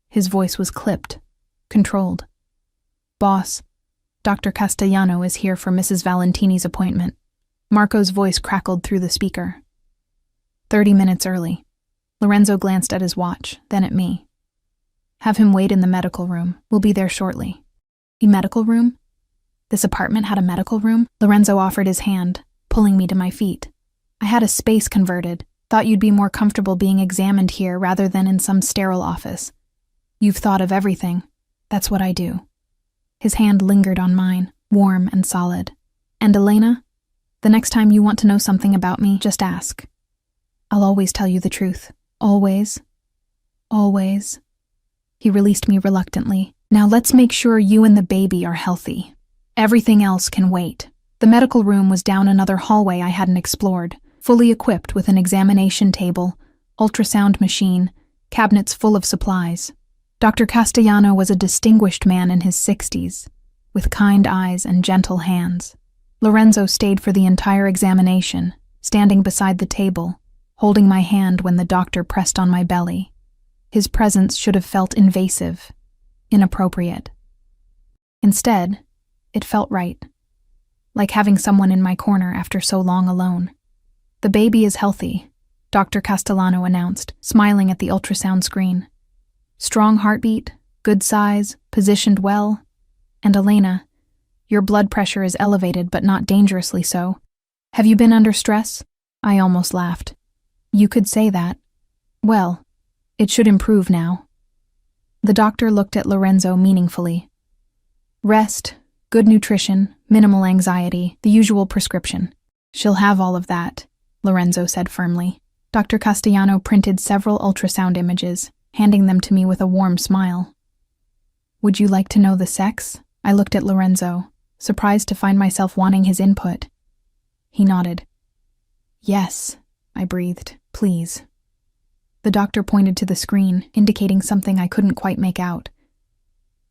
His voice was clipped, controlled. Boss, Dr. Castellano is here for Mrs. Valentini's appointment. Marco's voice crackled through the speaker. 30 minutes early. Lorenzo glanced at his watch, then at me. Have him wait in the medical room. We'll be there shortly. A medical room? This apartment had a medical room? Lorenzo offered his hand, pulling me to my feet. I had a space converted. Thought you'd be more comfortable being examined here rather than in some sterile office. You've thought of everything. That's what I do. His hand lingered on mine, warm and solid. And Elena, the next time you want to know something about me, just ask. I'll always tell you the truth. Always. Always. He released me reluctantly. Now let's make sure you and the baby are healthy. Everything else can wait. The medical room was down another hallway I hadn't explored, fully equipped with an examination table, ultrasound machine, cabinets full of supplies. Dr. Castellano was a distinguished man in his 60s, with kind eyes and gentle hands. Lorenzo stayed for the entire examination, standing beside the table, holding my hand when the doctor pressed on my belly. His presence should have felt invasive, inappropriate. Instead, it felt right, like having someone in my corner after so long alone. The baby is healthy, Dr. Castellano announced, smiling at the ultrasound screen. Strong heartbeat, good size, positioned well. And Elena, your blood pressure is elevated but not dangerously so. Have you been under stress? I almost laughed. You could say that. Well, it should improve now. The doctor looked at Lorenzo meaningfully. Rest, good nutrition, minimal anxiety, the usual prescription. She'll have all of that, Lorenzo said firmly. Dr. Castellano printed several ultrasound images, handing them to me with a warm smile. Would you like to know the sex? I looked at Lorenzo, surprised to find myself wanting his input. He nodded. Yes, I breathed. Please. The doctor pointed to the screen, indicating something I couldn't quite make out.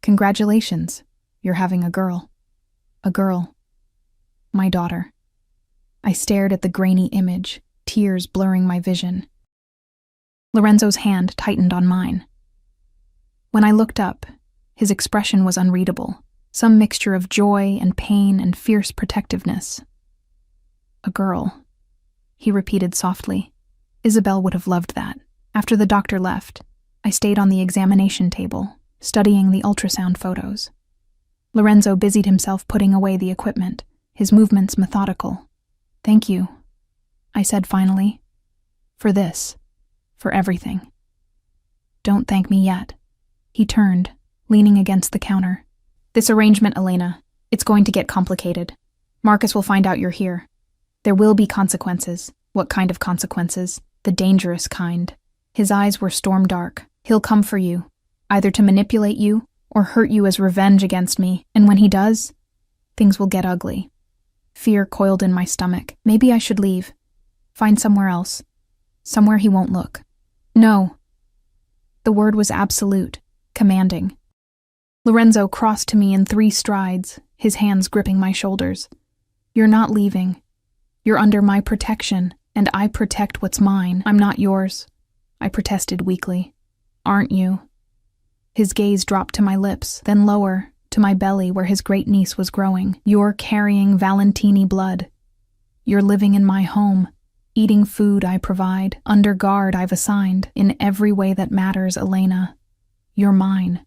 Congratulations, you're having a girl. A girl. My daughter. I stared at the grainy image, tears blurring my vision. Lorenzo's hand tightened on mine. When I looked up, his expression was unreadable, some mixture of joy and pain and fierce protectiveness. A girl, he repeated softly. Isabel would have loved that. After the doctor left, I stayed on the examination table, studying the ultrasound photos. Lorenzo busied himself putting away the equipment, his movements methodical. Thank you, I said finally. For this. For everything. Don't thank me yet. He turned, leaning against the counter. This arrangement, Elena, it's going to get complicated. Marcus will find out you're here. There will be consequences. What kind of consequences? The dangerous kind. His eyes were storm dark. He'll come for you, either to manipulate you or hurt you as revenge against me, and when he does, things will get ugly. Fear coiled in my stomach. Maybe I should leave. Find somewhere else. Somewhere he won't look. No. The word was absolute, commanding. Lorenzo crossed to me in 3 strides, his hands gripping my shoulders. You're not leaving. You're under my protection, and I protect what's mine. I'm not yours, I protested weakly. Aren't you? His gaze dropped to my lips, then lower, to my belly where his great niece was growing. You're carrying Valentini blood. You're living in my home, eating food I provide, under guard I've assigned, in every way that matters, Elena. You're mine.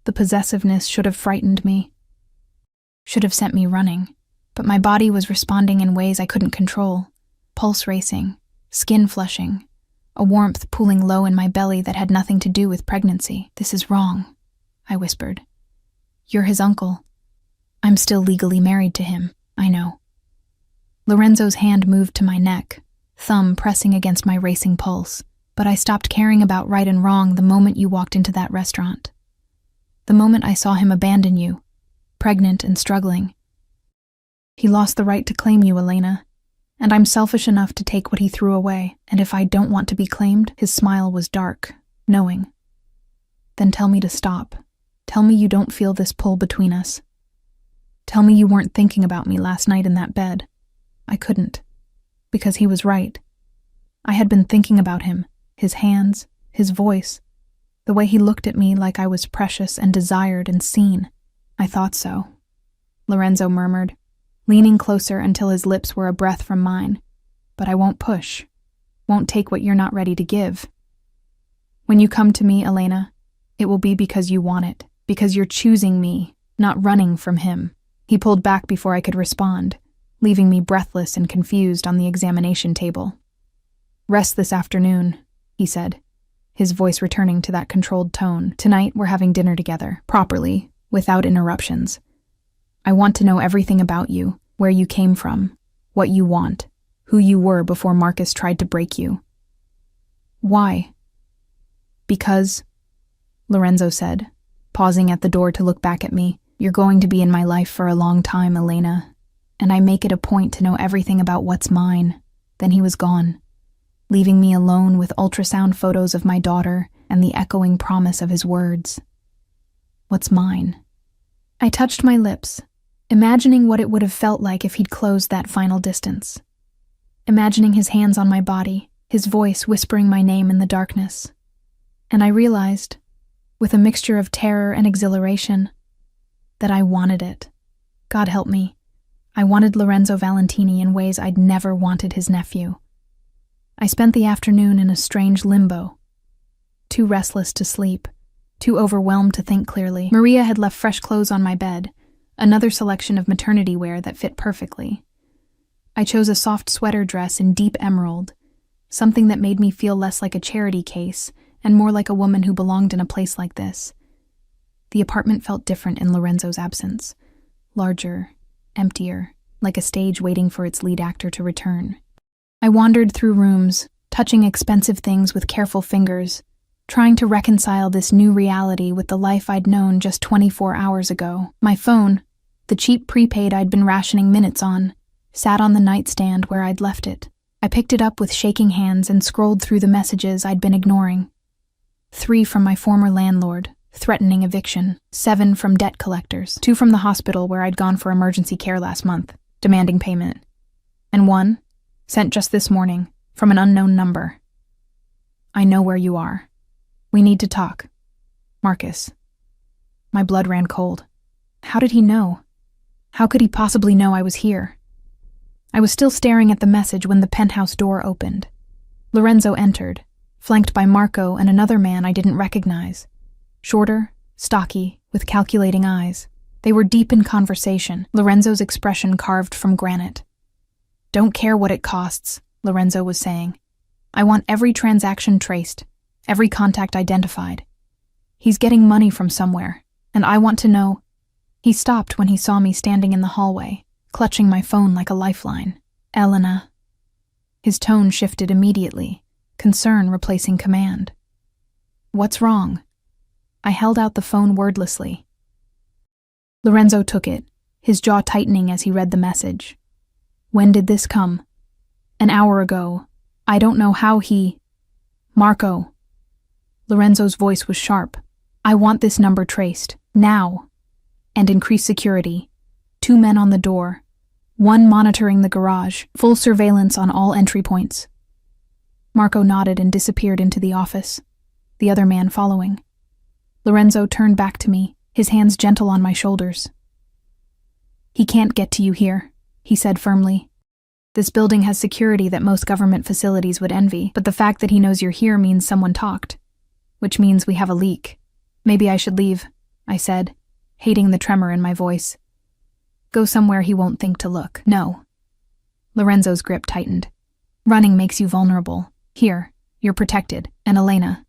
The possessiveness should have frightened me, should have sent me running, but my body was responding in ways I couldn't control. Pulse racing, skin flushing, a warmth pooling low in my belly that had nothing to do with pregnancy. "This is wrong," I whispered. "You're his uncle. I'm still legally married to him, I know." Lorenzo's hand moved to my neck, thumb pressing against my racing pulse. "But I stopped caring about right and wrong the moment you walked into that restaurant. The moment I saw him abandon you, pregnant and struggling. He lost the right to claim you, Elena, and I'm selfish enough to take what he threw away, and if I don't want to be claimed," his smile was dark, knowing. "Then tell me to stop. Tell me you don't feel this pull between us. Tell me you weren't thinking about me last night in that bed." I couldn't, because he was right. I had been thinking about him, his hands, his voice, the way he looked at me like I was precious and desired and seen. "I thought so," Lorenzo murmured, leaning closer until his lips were a breath from mine. "But I won't push, won't take what you're not ready to give. When you come to me, Elena, it will be because you want it, because you're choosing me, not running from him." He pulled back before I could respond, leaving me breathless and confused on the examination table. "Rest this afternoon," he said, his voice returning to that controlled tone. "Tonight we're having dinner together, properly, without interruptions. I want to know everything about you, where you came from, what you want, who you were before Marcus tried to break you." "Why?" "Because," Lorenzo said, pausing at the door to look back at me, "you're going to be in my life for a long time, Elena, and I make it a point to know everything about what's mine." Then he was gone, leaving me alone with ultrasound photos of my daughter and the echoing promise of his words. What's mine? I touched my lips, imagining what it would have felt like if he'd closed that final distance. Imagining his hands on my body, his voice whispering my name in the darkness. And I realized, with a mixture of terror and exhilaration, that I wanted it. God help me. I wanted Lorenzo Valentini in ways I'd never wanted his nephew. I spent the afternoon in a strange limbo, too restless to sleep, too overwhelmed to think clearly. Maria had left fresh clothes on my bed, another selection of maternity wear that fit perfectly. I chose a soft sweater dress in deep emerald, something that made me feel less like a charity case and more like a woman who belonged in a place like this. The apartment felt different in Lorenzo's absence, larger, emptier, like a stage waiting for its lead actor to return. I wandered through rooms, touching expensive things with careful fingers, trying to reconcile this new reality with the life I'd known just 24 hours ago. My phone, the cheap prepaid I'd been rationing minutes on, sat on the nightstand where I'd left it. I picked it up with shaking hands and scrolled through the messages I'd been ignoring. 3 from my former landlord, threatening eviction. 7 from debt collectors. 2 from the hospital where I'd gone for emergency care last month, demanding payment. And 1, sent just this morning, from an unknown number. I know where you are. We need to talk. Marcus. My blood ran cold. How did he know? How could he possibly know I was here? I was still staring at the message when the penthouse door opened. Lorenzo entered, flanked by Marco and another man I didn't recognize. Shorter, stocky, with calculating eyes. They were deep in conversation, Lorenzo's expression carved from granite. Don't care what it costs, Lorenzo was saying. I want every transaction traced, every contact identified. He's getting money from somewhere, and I want to know. He stopped when he saw me standing in the hallway, clutching my phone like a lifeline. Elena. His tone shifted immediately, concern replacing command. What's wrong? I held out the phone wordlessly. Lorenzo took it, his jaw tightening as he read the message. When did this come? An hour ago. I don't know how he... Marco. Lorenzo's voice was sharp. I want this number traced, now. And increased security. 2 men on the door. 1 monitoring the garage, full surveillance on all entry points. Marco nodded and disappeared into the office, the other man following. Lorenzo turned back to me, his hands gentle on my shoulders. He can't get to you here, he said firmly. This building has security that most government facilities would envy, but the fact that he knows you're here means someone talked, which means we have a leak. Maybe I should leave, I said, hating the tremor in my voice. Go somewhere he won't think to look. No. Lorenzo's grip tightened. Running makes you vulnerable. Here, You're protected, and Elena.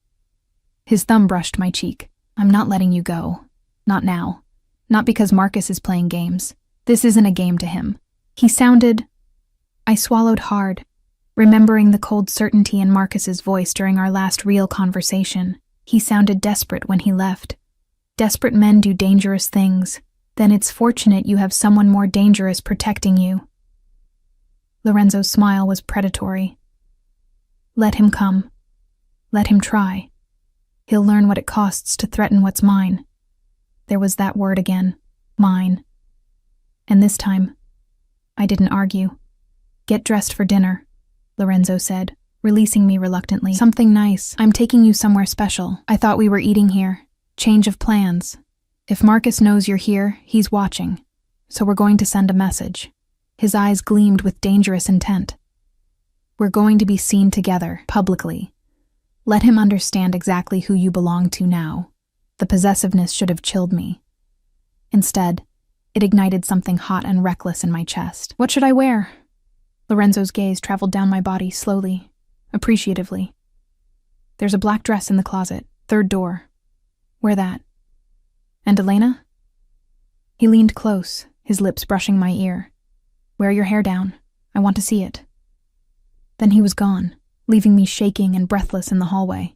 His thumb brushed my cheek. I'm not letting you go. Not now. Not because Marcus is playing games. This isn't a game to him. He sounded... I swallowed hard, remembering the cold certainty in Marcus's voice during our last real conversation. He sounded desperate when he left. Desperate men do dangerous things. Then it's fortunate you have someone more dangerous protecting you. Lorenzo's smile was predatory. Let him come. Let him try. He'll learn what it costs to threaten what's mine. There was that word again. Mine. And this time, I didn't argue. Get dressed for dinner, Lorenzo said, releasing me reluctantly. Something nice. I'm taking you somewhere special. I thought we were eating here. Change of plans. If Marcus knows you're here, he's watching. So we're going to send a message. His eyes gleamed with dangerous intent. We're going to be seen together, publicly. Let him understand exactly who you belong to now. The possessiveness should have chilled me. Instead, it ignited something hot and reckless in my chest. What should I wear? Lorenzo's gaze traveled down my body slowly, appreciatively. There's a black dress in the closet, third door. Wear that. And Elena? He leaned close, his lips brushing my ear. Wear your hair down. I want to see it. Then he was gone, leaving me shaking and breathless in the hallway.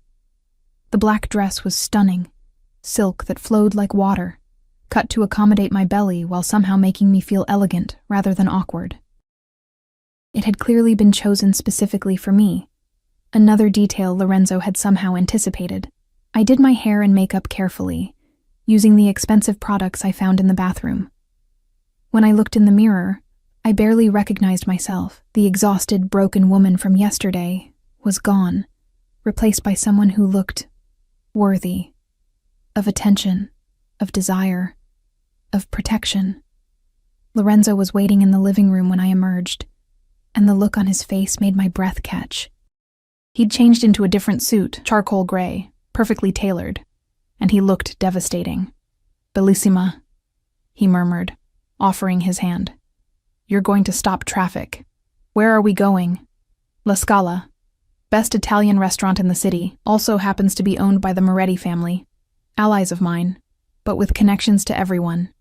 The black dress was stunning, silk that flowed like water, cut to accommodate my belly while somehow making me feel elegant rather than awkward. It had clearly been chosen specifically for me, another detail Lorenzo had somehow anticipated. I did my hair and makeup carefully, using the expensive products I found in the bathroom. When I looked in the mirror, I barely recognized myself. The exhausted, broken woman from yesterday was gone, replaced by someone who looked worthy of attention, of desire, of protection. Lorenzo was waiting in the living room when I emerged, and the look on his face made my breath catch. He'd changed into a different suit, charcoal gray, perfectly tailored, and he looked devastating. Bellissima, he murmured, offering his hand. You're going to stop traffic. Where are we going? La Scala, best Italian restaurant in the city, also happens to be owned by the Moretti family, allies of mine, but with connections to everyone,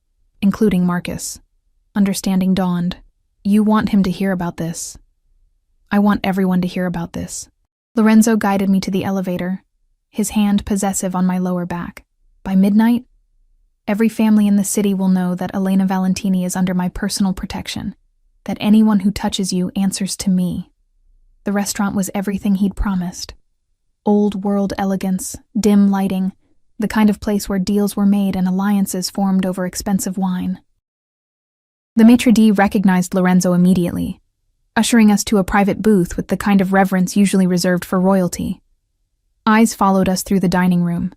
including Marcus. Understanding dawned. You want him to hear about this. I want everyone to hear about this. Lorenzo guided me to the elevator, his hand possessive on my lower back. By midnight, every family in the city will know that Elena Valentini is under my personal protection, that anyone who touches you answers to me. The restaurant was everything he'd promised. Old-world elegance, dim lighting, the kind of place where deals were made and alliances formed over expensive wine. The maitre d' recognized Lorenzo immediately, ushering us to a private booth with the kind of reverence usually reserved for royalty. Eyes followed us through the dining room.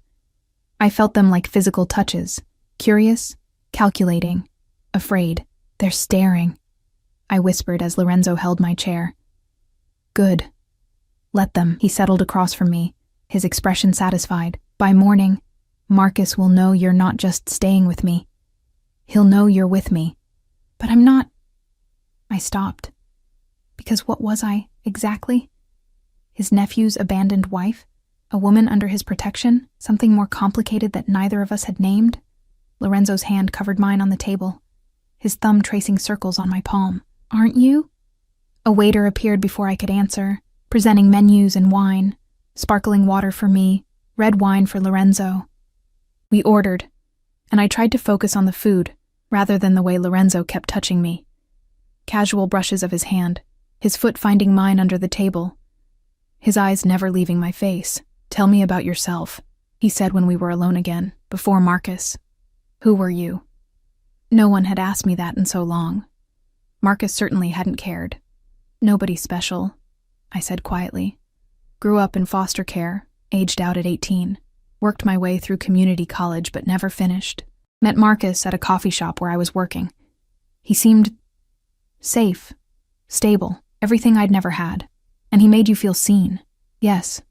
I felt them like physical touches, curious, calculating, afraid. They're staring, I whispered as Lorenzo held my chair. Good. Let them, he settled across from me, his expression satisfied. By morning, Marcus will know you're not just staying with me. He'll know you're with me. But I'm not. I stopped. Because what was I, exactly? His nephew's abandoned wife? A woman under his protection? Something more complicated that neither of us had named? Lorenzo's hand covered mine on the table, his thumb tracing circles on my palm. Aren't you? A waiter appeared before I could answer, presenting menus and wine, sparkling water for me, red wine for Lorenzo. We ordered, and I tried to focus on the food, rather than the way Lorenzo kept touching me. Casual brushes of his hand, his foot finding mine under the table, his eyes never leaving my face. Tell me about yourself, he said when we were alone again, before Marcus. Who were you? No one had asked me that in so long. Marcus certainly hadn't cared. Nobody special, I said quietly. Grew up in foster care, aged out at 18. Worked my way through community college but never finished. Met Marcus at a coffee shop where I was working. He seemed safe, stable, everything I'd never had. And he made you feel seen. Yes.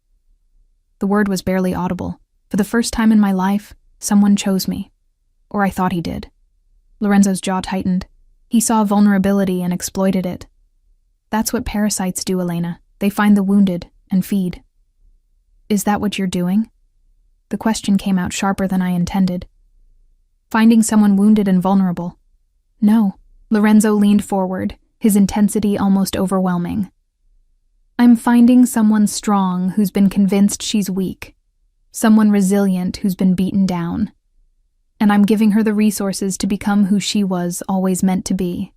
The word was barely audible. For the first time in my life, someone chose me. Or I thought he did. Lorenzo's jaw tightened. He saw vulnerability and exploited it. That's what parasites do, Elena. They find the wounded and feed. Is that what you're doing? The question came out sharper than I intended. Finding someone wounded and vulnerable. No. Lorenzo leaned forward, his intensity almost overwhelming. I'm finding someone strong who's been convinced she's weak. Someone resilient who's been beaten down. And I'm giving her the resources to become who she was always meant to be.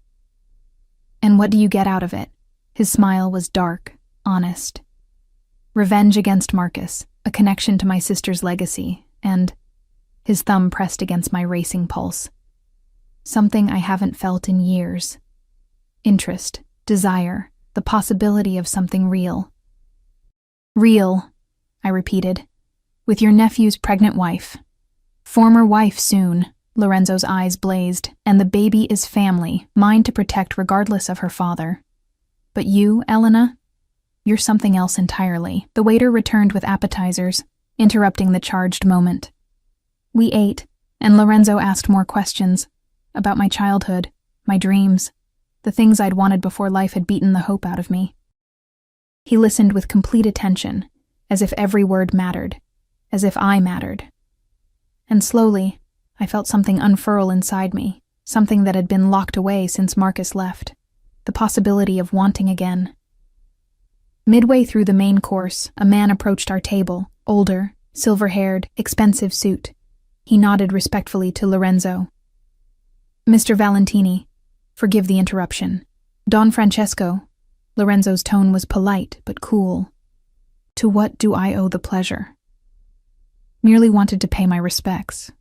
And what do you get out of it? His smile was dark, honest. Revenge against Marcus, a connection to my sister's legacy, and his thumb pressed against my racing pulse. Something I haven't felt in years. Interest, desire, the possibility of something real. Real, I repeated, with your nephew's pregnant wife. Former wife soon, Lorenzo's eyes blazed, and the baby is family, mine to protect regardless of her father. But you, Elena? You're something else entirely. The waiter returned with appetizers, interrupting the charged moment. We ate, and Lorenzo asked more questions about my childhood, my dreams, the things I'd wanted before life had beaten the hope out of me. He listened with complete attention, as if every word mattered, as if I mattered. And slowly, I felt something unfurl inside me, something that had been locked away since Marcus left, the possibility of wanting again. Midway through the main course, a man approached our table, older, silver-haired, expensive suit. He nodded respectfully to Lorenzo. Mr. Valentini, forgive the interruption. Don Francesco. Lorenzo's tone was polite but cool. To what do I owe the pleasure? Merely wanted to pay my respects,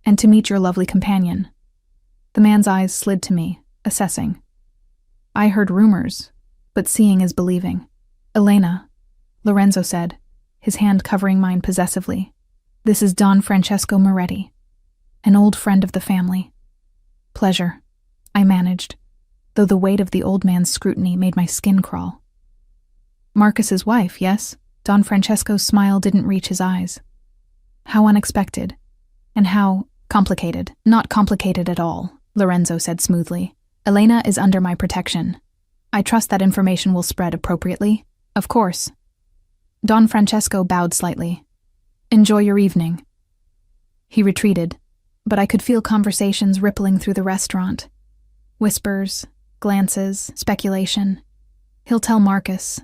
and to meet your lovely companion. The man's eyes slid to me, assessing. I heard rumors, but seeing is believing. Elena, Lorenzo said, his hand covering mine possessively. This is Don Francesco Moretti, an old friend of the family. Pleasure, I managed, though the weight of the old man's scrutiny made my skin crawl. Marcus's wife, yes? Don Francesco's smile didn't reach his eyes. How unexpected, and how complicated. Not complicated at all, Lorenzo said smoothly. Elena is under my protection. I trust that information will spread appropriately. Of course. Don Francesco bowed slightly. Enjoy your evening. He retreated, but I could feel conversations rippling through the restaurant. Whispers, glances, speculation. He'll tell Marcus,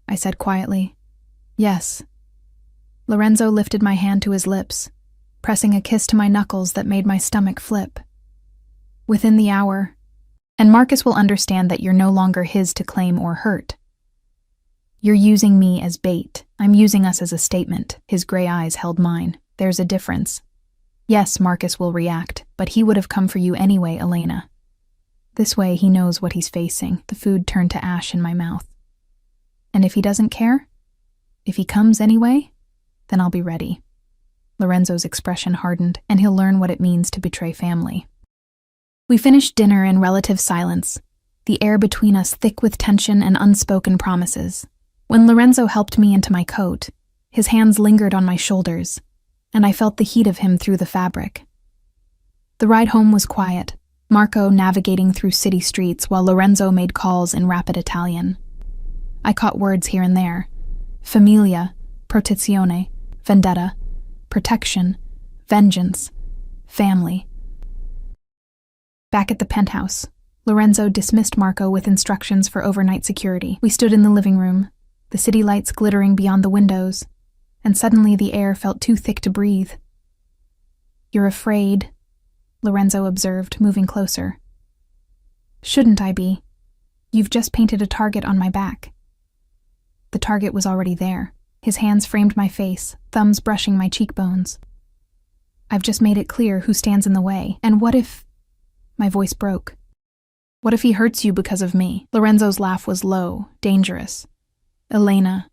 I said quietly. Yes. Lorenzo lifted my hand to his lips, pressing a kiss to my knuckles that made my stomach flip. Within the hour, and Marcus will understand that you're no longer his to claim or hurt. You're using me as bait. I'm using us as a statement. His gray eyes held mine. There's a difference. Yes, Marcus will react, but he would have come for you anyway, Elena. This way he knows what he's facing. The food turned to ash in my mouth. And if he doesn't care? If he comes anyway? Then I'll be ready. Lorenzo's expression hardened, and he'll learn what it means to betray family. We finished dinner in relative silence, the air between us thick with tension and unspoken promises. When Lorenzo helped me into my coat, his hands lingered on my shoulders, and I felt the heat of him through the fabric. The ride home was quiet, Marco navigating through city streets while Lorenzo made calls in rapid Italian. I caught words here and there. Familia, protezione, vendetta, protection, vengeance, family. Back at the penthouse, Lorenzo dismissed Marco with instructions for overnight security. We stood in the living room, the city lights glittering beyond the windows, and suddenly the air felt too thick to breathe. You're afraid, Lorenzo observed, moving closer. Shouldn't I be? You've just painted a target on my back. The target was already there. His hands framed my face, thumbs brushing my cheekbones. I've just made it clear who stands in the way. And what if... My voice broke. What if he hurts you because of me? Lorenzo's laugh was low, dangerous. Elena.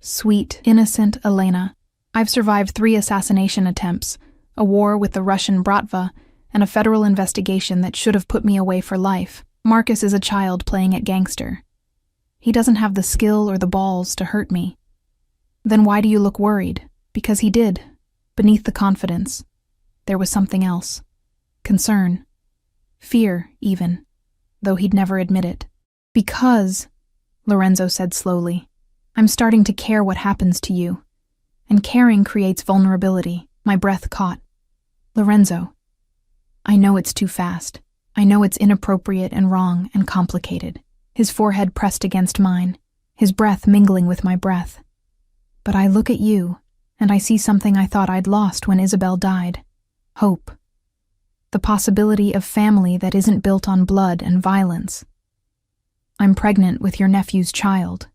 Sweet, innocent Elena. I've survived 3 assassination attempts, a war with the Russian Bratva, and a federal investigation that should have put me away for life. Marcus is a child playing at gangster. He doesn't have the skill or the balls to hurt me. Then why do you look worried? Because he did. Beneath the confidence, there was something else. Concern. Fear, even, though he'd never admit it. Because, Lorenzo said slowly, I'm starting to care what happens to you. and caring creates vulnerability. My breath caught. Lorenzo. I know it's too fast. I know it's inappropriate and wrong and complicated. His forehead pressed against mine, his breath mingling with my breath. But I look at you, and I see something I thought I'd lost when Isabel died. Hope. The possibility of family that isn't built on blood and violence. I'm pregnant with your nephew's child.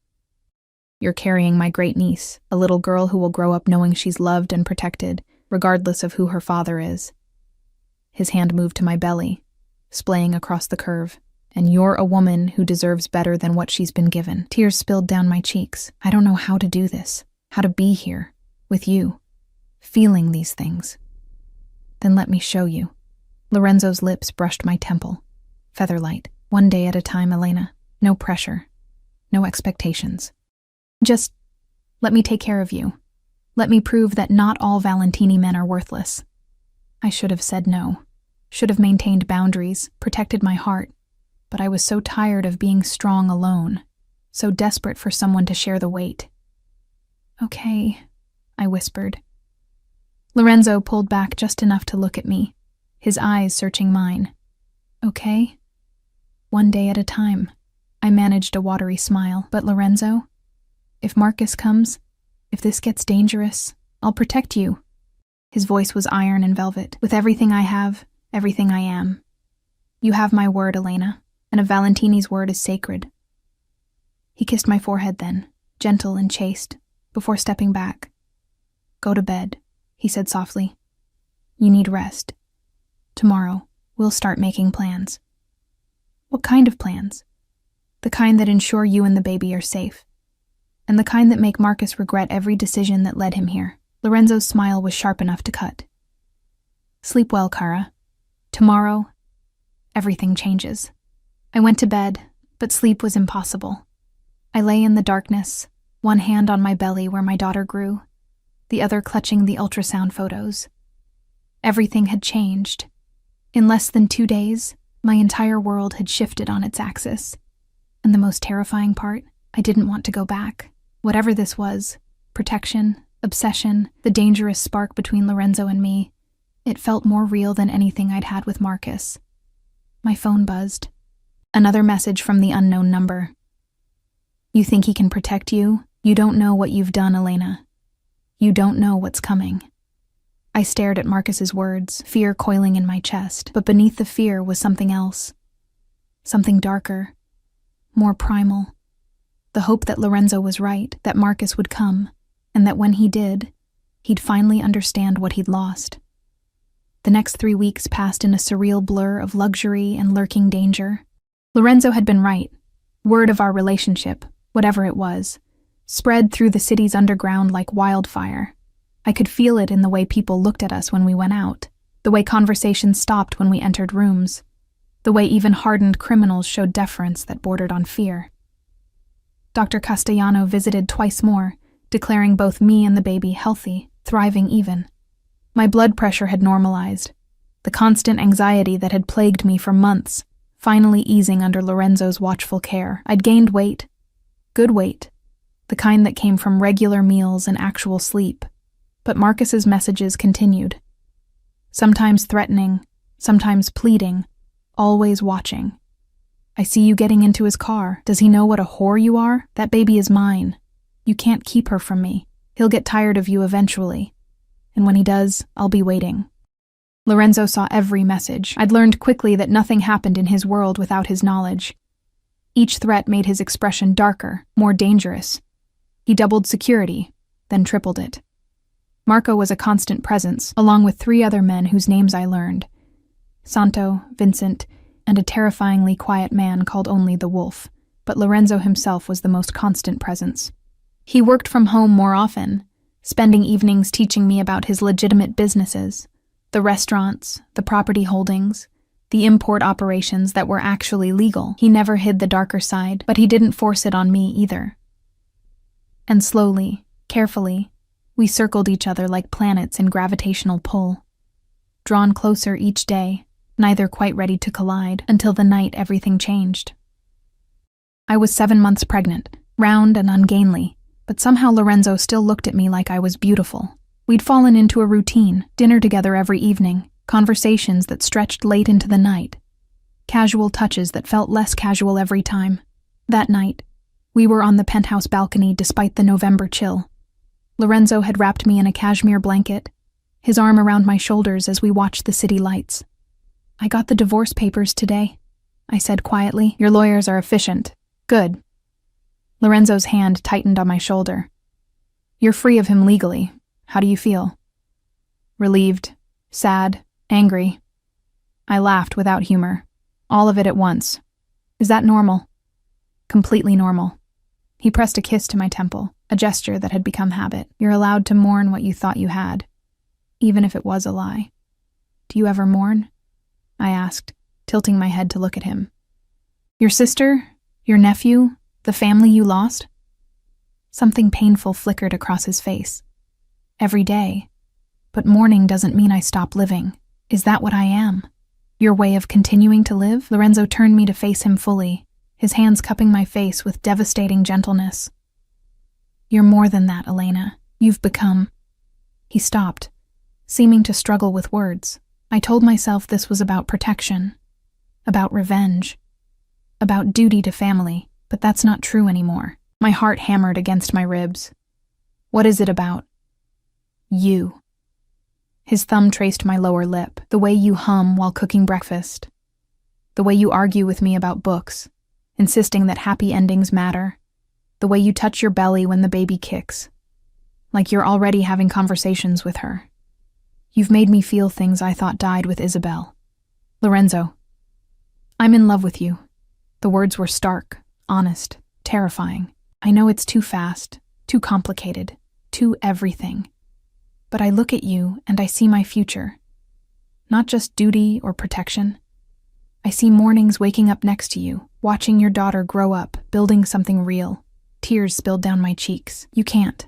You're carrying my great-niece, a little girl who will grow up knowing she's loved and protected, regardless of who her father is. His hand moved to my belly, splaying across the curve. And you're a woman who deserves better than what she's been given. Tears spilled down my cheeks. I don't know how to do this, how to be here, with you, feeling these things. Then let me show you. Lorenzo's lips brushed my temple. Featherlight. One day at a time, Elena. No pressure. No expectations. Just let me take care of you. Let me prove that not all Valentini men are worthless. I should have said no. Should have maintained boundaries, protected my heart. But I was so tired of being strong alone, so desperate for someone to share the weight. Okay, I whispered. Lorenzo pulled back just enough to look at me, his eyes searching mine. Okay? One day at a time. I managed a watery smile. But Lorenzo, if Marcus comes, if this gets dangerous, I'll protect you. His voice was iron and velvet. With everything I have, everything I am. You have my word, Elena, and a Valentini's word is sacred. He kissed my forehead then, gentle and chaste, before stepping back. Go to bed, he said softly. You need rest. Tomorrow, we'll start making plans. What kind of plans? The kind that ensure you and the baby are safe, and the kind that make Marcus regret every decision that led him here. Lorenzo's smile was sharp enough to cut. Sleep well, Cara. Tomorrow, everything changes. I went to bed, but sleep was impossible. I lay in the darkness, one hand on my belly where my daughter grew, the other clutching the ultrasound photos. Everything had changed. In less than 2 days, my entire world had shifted on its axis. And the most terrifying part, I didn't want to go back. Whatever this was, protection, obsession, the dangerous spark between Lorenzo and me, it felt more real than anything I'd had with Marcus. My phone buzzed. Another message from the unknown number. You think he can protect you? You don't know what you've done, Elena. You don't know what's coming. I stared at Marcus's words, fear coiling in my chest, but beneath the fear was something else. Something darker, more primal. The hope that Lorenzo was right, that Marcus would come, and that when he did, he'd finally understand what he'd lost. The next 3 weeks passed in a surreal blur of luxury and lurking danger. Lorenzo had been right. Word of our relationship, whatever it was, spread through the city's underground like wildfire. I could feel it in the way people looked at us when we went out, the way conversations stopped when we entered rooms, the way even hardened criminals showed deference that bordered on fear. Dr. Castellano visited twice more, declaring both me and the baby healthy, thriving even. My blood pressure had normalized, the constant anxiety that had plagued me for months, finally easing under Lorenzo's watchful care. I'd gained weight, good weight, the kind that came from regular meals and actual sleep. But Marcus's messages continued. Sometimes threatening, sometimes pleading, always watching. I see you getting into his car. Does he know what a whore you are? That baby is mine. You can't keep her from me. He'll get tired of you eventually. And when he does, I'll be waiting. Lorenzo saw every message. I'd learned quickly that nothing happened in his world without his knowledge. Each threat made his expression darker, more dangerous. He doubled security, then tripled it. Marco was a constant presence, along with 3 other men whose names I learned. Santo, Vincent, and a terrifyingly quiet man called only the Wolf, but Lorenzo himself was the most constant presence. He worked from home more often, spending evenings teaching me about his legitimate businesses, the restaurants, the property holdings, the import operations that were actually legal. He never hid the darker side, but he didn't force it on me either. And slowly, carefully, we circled each other like planets in gravitational pull, drawn closer each day, neither quite ready to collide, until the night everything changed. I was 7 months pregnant, round and ungainly, But somehow Lorenzo still looked at me like I was beautiful. We'd fallen into a routine, dinner together every evening, conversations that stretched late into the night, casual touches that felt less casual every time. That night, we were on the penthouse balcony despite the November chill. Lorenzo had wrapped me in a cashmere blanket, his arm around my shoulders as we watched the city lights. "I got the divorce papers today," I said quietly. "Your lawyers are efficient. Good." Lorenzo's hand tightened on my shoulder. "You're free of him legally. How do you feel?" "Relieved, sad, angry." I laughed without humor. All of it at once. "Is that normal?" "Completely normal." He pressed a kiss to my temple, a gesture that had become habit. "You're allowed to mourn what you thought you had, even if it was a lie." "Do you ever mourn?" I asked, tilting my head to look at him. "Your sister? Your nephew? The family you lost?" Something painful flickered across his face. "Every day. But mourning doesn't mean I stop living. Is that what I am? Your way of continuing to live?" Lorenzo turned me to face him fully, his hands cupping my face with devastating gentleness. "You're more than that, Elena. You've become—" He stopped, seeming to struggle with words. I told myself this was about protection, about revenge, about duty to family, but that's not true anymore. My heart hammered against my ribs. "What is it about?" "You." His thumb traced my lower lip. "The way you hum while cooking breakfast. The way you argue with me about books, insisting that happy endings matter. The way you touch your belly when the baby kicks. Like you're already having conversations with her. You've made me feel things I thought died with Isabel. Lorenzo, I'm in love with you." The words were stark, honest, terrifying. I know it's too fast, too complicated, too everything. But I look at you and I see my future. Not just duty or protection. I see mornings waking up next to you, watching your daughter grow up, building something real. Tears spilled down my cheeks. "You can't.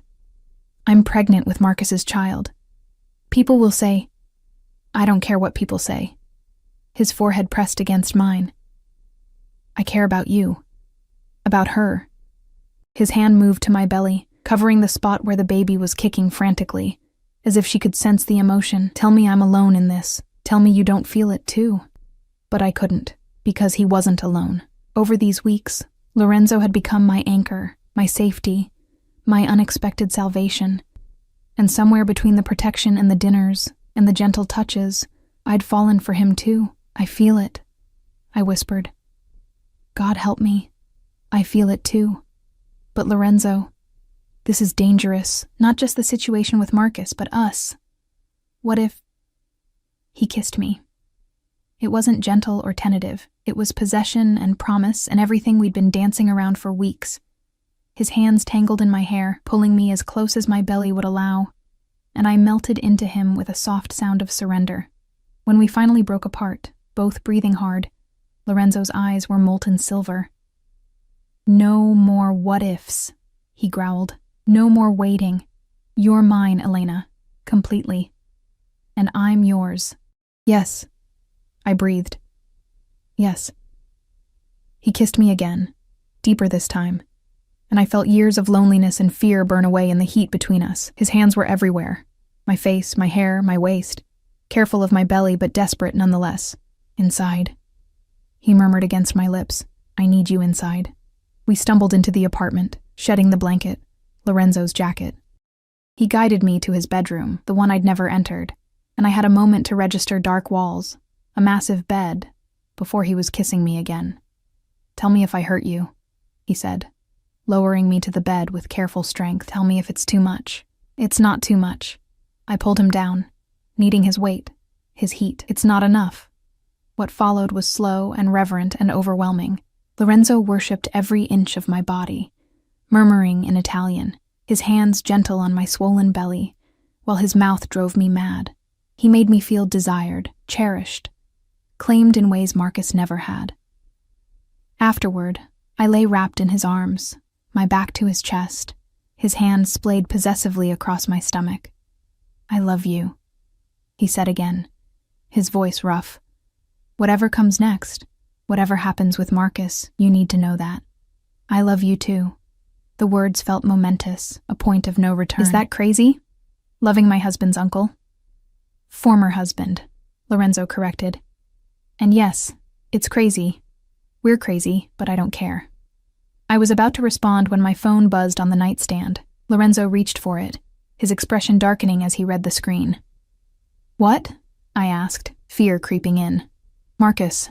I'm pregnant with Marcus's child. People will say—" "I don't care what people say." His forehead pressed against mine. "I care about you. About her." His hand moved to my belly, covering the spot where the baby was kicking frantically, as if she could sense the emotion. "Tell me I'm alone in this. Tell me you don't feel it too." But I couldn't, because he wasn't alone. Over these weeks, Lorenzo had become my anchor, my safety, my unexpected salvation. And somewhere between the protection and the dinners and the gentle touches, I'd fallen for him too. "I feel it," I whispered. "God help me. I feel it too. But Lorenzo, this is dangerous. Not just the situation with Marcus, but us. What if—" He kissed me. It wasn't gentle or tentative. It was possession and promise and everything we'd been dancing around for weeks. His hands tangled in my hair, pulling me as close as my belly would allow, and I melted into him with a soft sound of surrender. When we finally broke apart, both breathing hard, Lorenzo's eyes were molten silver. "No more what-ifs," he growled. "No more waiting. You're mine, Elena, completely. And I'm yours." "Yes," I breathed. "Yes." He kissed me again, deeper this time, and I felt years of loneliness and fear burn away in the heat between us. His hands were everywhere. My face, my hair, my waist. Careful of my belly, but desperate nonetheless. "Inside," he murmured against my lips. "I need you inside." We stumbled into the apartment, shedding the blanket, Lorenzo's jacket. He guided me to his bedroom, the one I'd never entered, and I had a moment to register dark walls, a massive bed, before he was kissing me again. "Tell me if I hurt you," he said, lowering me to the bed with careful strength. "Tell me if it's too much." "It's not too much." I pulled him down, needing his weight, his heat. "It's not enough." What followed was slow and reverent and overwhelming. Lorenzo worshipped every inch of my body, murmuring in Italian, his hands gentle on my swollen belly, while his mouth drove me mad. He made me feel desired, cherished, claimed in ways Marcus never had. Afterward, I lay wrapped in his arms, my back to his chest, his hand splayed possessively across my stomach. "I love you," he said again, his voice rough. "Whatever comes next, whatever happens with Marcus, you need to know that. I love you too." The words felt momentous, a point of no return. Is that crazy? Loving my husband's uncle? Former husband, Lorenzo corrected. And yes, it's crazy. We're crazy, but I don't care. I was about to respond when my phone buzzed on the nightstand. Lorenzo reached for it, his expression darkening as he read the screen. What? I asked, fear creeping in. Marcus.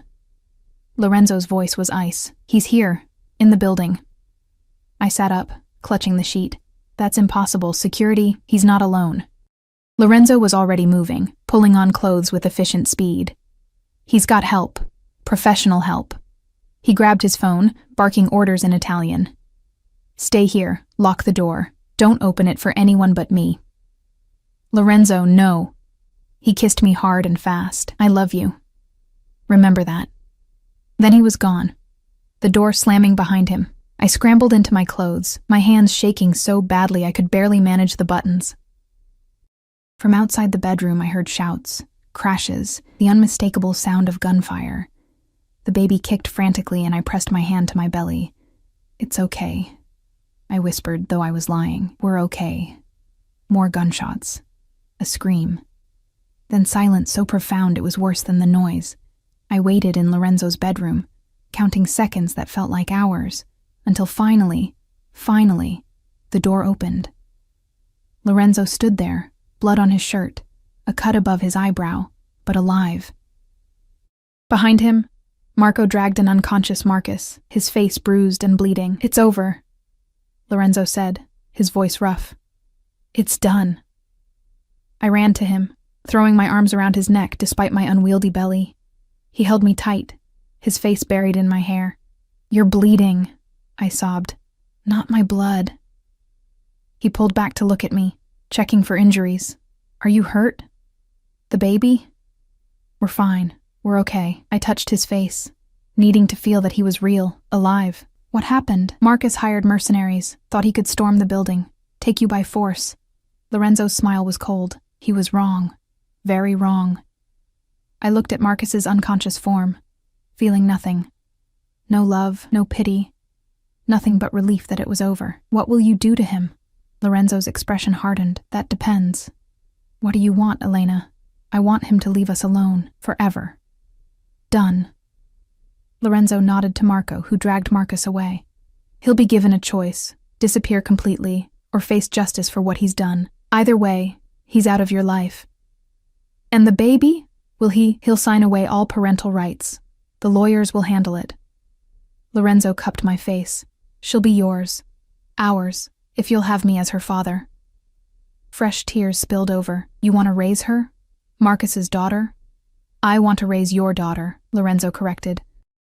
Lorenzo's voice was ice. He's here, in the building. I sat up, clutching the sheet. That's impossible. Security, he's not alone. Lorenzo was already moving, pulling on clothes with efficient speed. He's got help. Professional help. He grabbed his phone, barking orders in Italian. Stay here. Lock the door. Don't open it for anyone but me. Lorenzo, no. He kissed me hard and fast. I love you. Remember that. Then he was gone, the door slamming behind him. I scrambled into my clothes, my hands shaking so badly I could barely manage the buttons. From outside the bedroom I heard shouts, crashes, the unmistakable sound of gunfire. The baby kicked frantically and I pressed my hand to my belly. It's okay, I whispered, though I was lying. We're okay. More gunshots. A scream. Then silence so profound it was worse than the noise. I waited in Lorenzo's bedroom, counting seconds that felt like hours, until finally, the door opened. Lorenzo stood there, blood on his shirt, a cut above his eyebrow, but alive. Behind him, Marco dragged an unconscious Marcus, his face bruised and bleeding. It's over, Lorenzo said, his voice rough. It's done. I ran to him, throwing my arms around his neck despite my unwieldy belly. He held me tight, his face buried in my hair. You're bleeding, I sobbed. Not my blood. He pulled back to look at me, checking for injuries. Are you hurt? The baby? We're fine. We're okay. I touched his face, needing to feel that he was real, alive. What happened? Marcus hired mercenaries, thought he could storm the building, take you by force. Lorenzo's smile was cold. He was wrong. Very wrong. I looked at Marcus's unconscious form, feeling nothing. No love, no pity. Nothing but relief that it was over. What will you do to him? Lorenzo's expression hardened. That depends. What do you want, Elena? I want him to leave us alone, forever. Done. Lorenzo nodded to Marco, who dragged Marcus away. He'll be given a choice, disappear completely, or face justice for what he's done. Either way, he's out of your life. And the baby? He'll sign away all parental rights. The lawyers will handle it. Lorenzo cupped my face. She'll be yours. Ours, if you'll have me as her father. Fresh tears spilled over. You want to raise her? Marcus's daughter? I want to raise your daughter, Lorenzo corrected.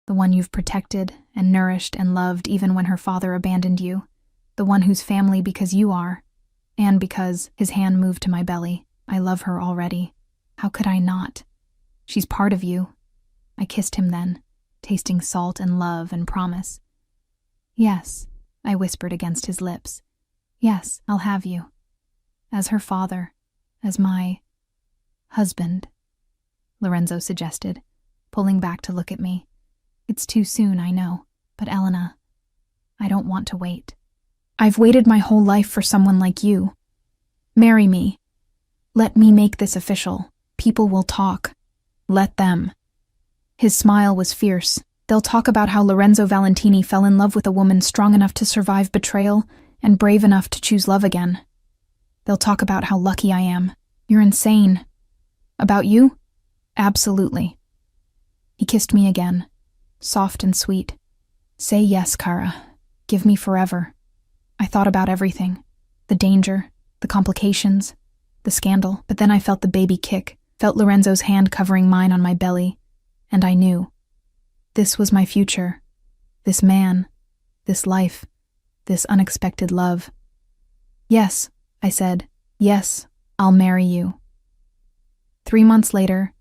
The one you've protected and nourished and loved even when her father abandoned you. The one whose family because you are. And because, his hand moved to my belly, I love her already. How could I not? She's part of you. I kissed him then, tasting salt and love and promise. Yes, I whispered against his lips. Yes, I'll have you. As her father, as my husband, Lorenzo suggested, pulling back to look at me. It's too soon, I know, but Elena, I don't want to wait. I've waited my whole life for someone like you. Marry me. Let me make this official. People will talk. Let them. His smile was fierce. They'll talk about how Lorenzo Valentini fell in love with a woman strong enough to survive betrayal and brave enough to choose love again. They'll talk about how lucky I am. You're insane. About you? Absolutely. He kissed me again, soft and sweet. Say yes, Kara. Give me forever. I thought about everything. The danger, the complications, the scandal. But then I felt the baby kick, felt Lorenzo's hand covering mine on my belly, and I knew. This was my future. This man. This life. This unexpected love. Yes, I said. Yes, I'll marry you. 3 months later,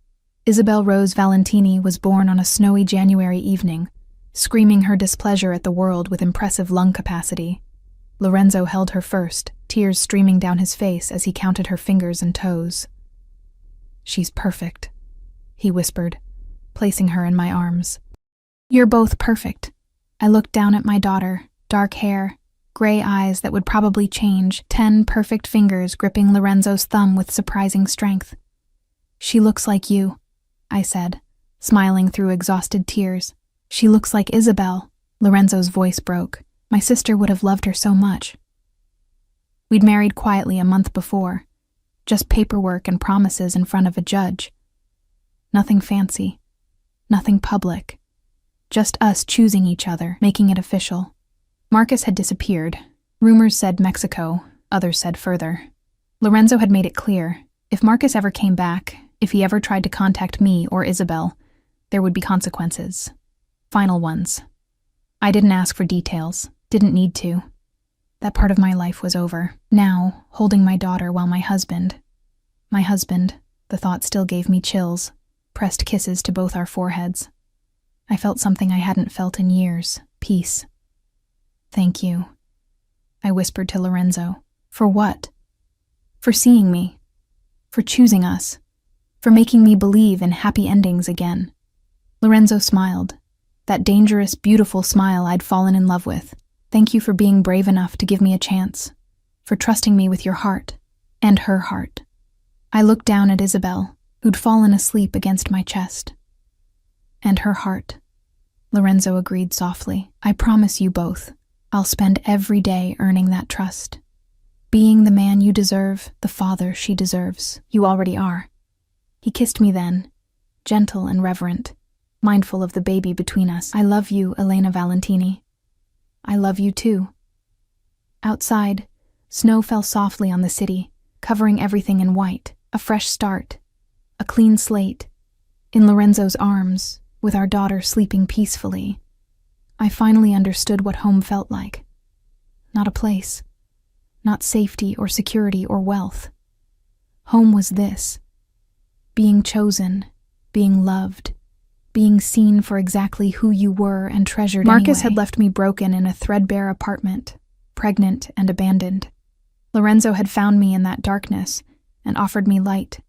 Isabel Rose Valentini was born on a snowy January evening, screaming her displeasure at the world with impressive lung capacity. Lorenzo held her first, tears streaming down his face as he counted her fingers and toes. She's perfect, he whispered, placing her in my arms. You're both perfect. I looked down at my daughter, dark hair, gray eyes that would probably change, 10 perfect fingers gripping Lorenzo's thumb with surprising strength. "She looks like you," I said, smiling through exhausted tears. "She looks like Isabel." Lorenzo's voice broke. My sister would have loved her so much. We'd married quietly a month before, just paperwork and promises in front of a judge. Nothing fancy, nothing public, just us choosing each other, making it official. Marcus had disappeared. Rumors said Mexico, others said further. Lorenzo had made it clear, if Marcus ever came back, if he ever tried to contact me or Isabel, there would be consequences. Final ones. I didn't ask for details, didn't need to. That part of my life was over. Now, holding my daughter while my husband, the thought still gave me chills, pressed kisses to both our foreheads. I felt something I hadn't felt in years, peace. "Thank you," I whispered to Lorenzo. "For what?" "For seeing me. For choosing us. For making me believe in happy endings again." Lorenzo smiled, that dangerous, beautiful smile I'd fallen in love with. "Thank you for being brave enough to give me a chance, for trusting me with your heart, and her heart." I looked down at Isabel, who'd fallen asleep against my chest. "And her heart," Lorenzo agreed softly. "I promise you both, I'll spend every day earning that trust. Being the man you deserve, the father she deserves. You already are." He kissed me then, gentle and reverent, mindful of the baby between us. "I love you, Elena Valentini." "I love you too." Outside, snow fell softly on the city, covering everything in white. A fresh start, a clean slate. In Lorenzo's arms, with our daughter sleeping peacefully, I finally understood what home felt like. Not a place, not safety or security or wealth. Home was this: being chosen, being loved, being seen for exactly who you were and treasured Marcus anyway. Had left me broken in a threadbare apartment, pregnant and abandoned. Lorenzo had found me in that darkness and offered me light.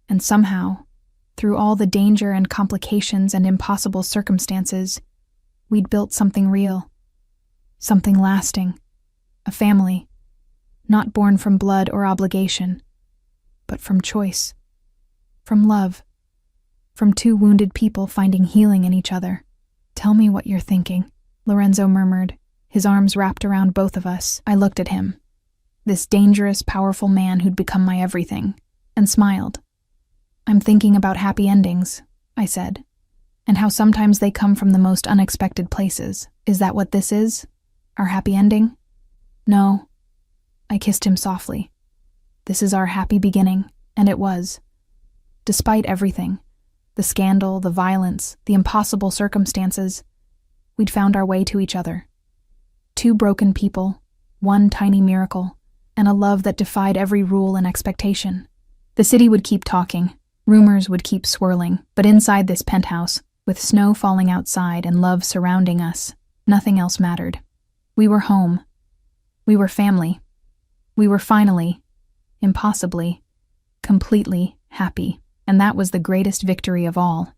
And somehow, through all the danger and complications and impossible circumstances, we'd built something real, something lasting, a family, not born from blood or obligation, but from choice, from love, from two wounded people finding healing in each other. "Tell me what you're thinking," Lorenzo murmured, his arms wrapped around both of us. I looked at him, this dangerous, powerful man who'd become my everything, and smiled. "I'm thinking about happy endings," I said, "and how sometimes they come from the most unexpected places. Is that what this is? Our happy ending?" "No." I kissed him softly. "This is our happy beginning," and it was. Despite everything, the scandal, the violence, the impossible circumstances, we'd found our way to each other. Two broken people, one tiny miracle, and a love that defied every rule and expectation. The city would keep talking, rumors would keep swirling, but inside this penthouse, with snow falling outside and love surrounding us, nothing else mattered. We were home. We were family. We were finally, impossibly, completely happy. And that was the greatest victory of all.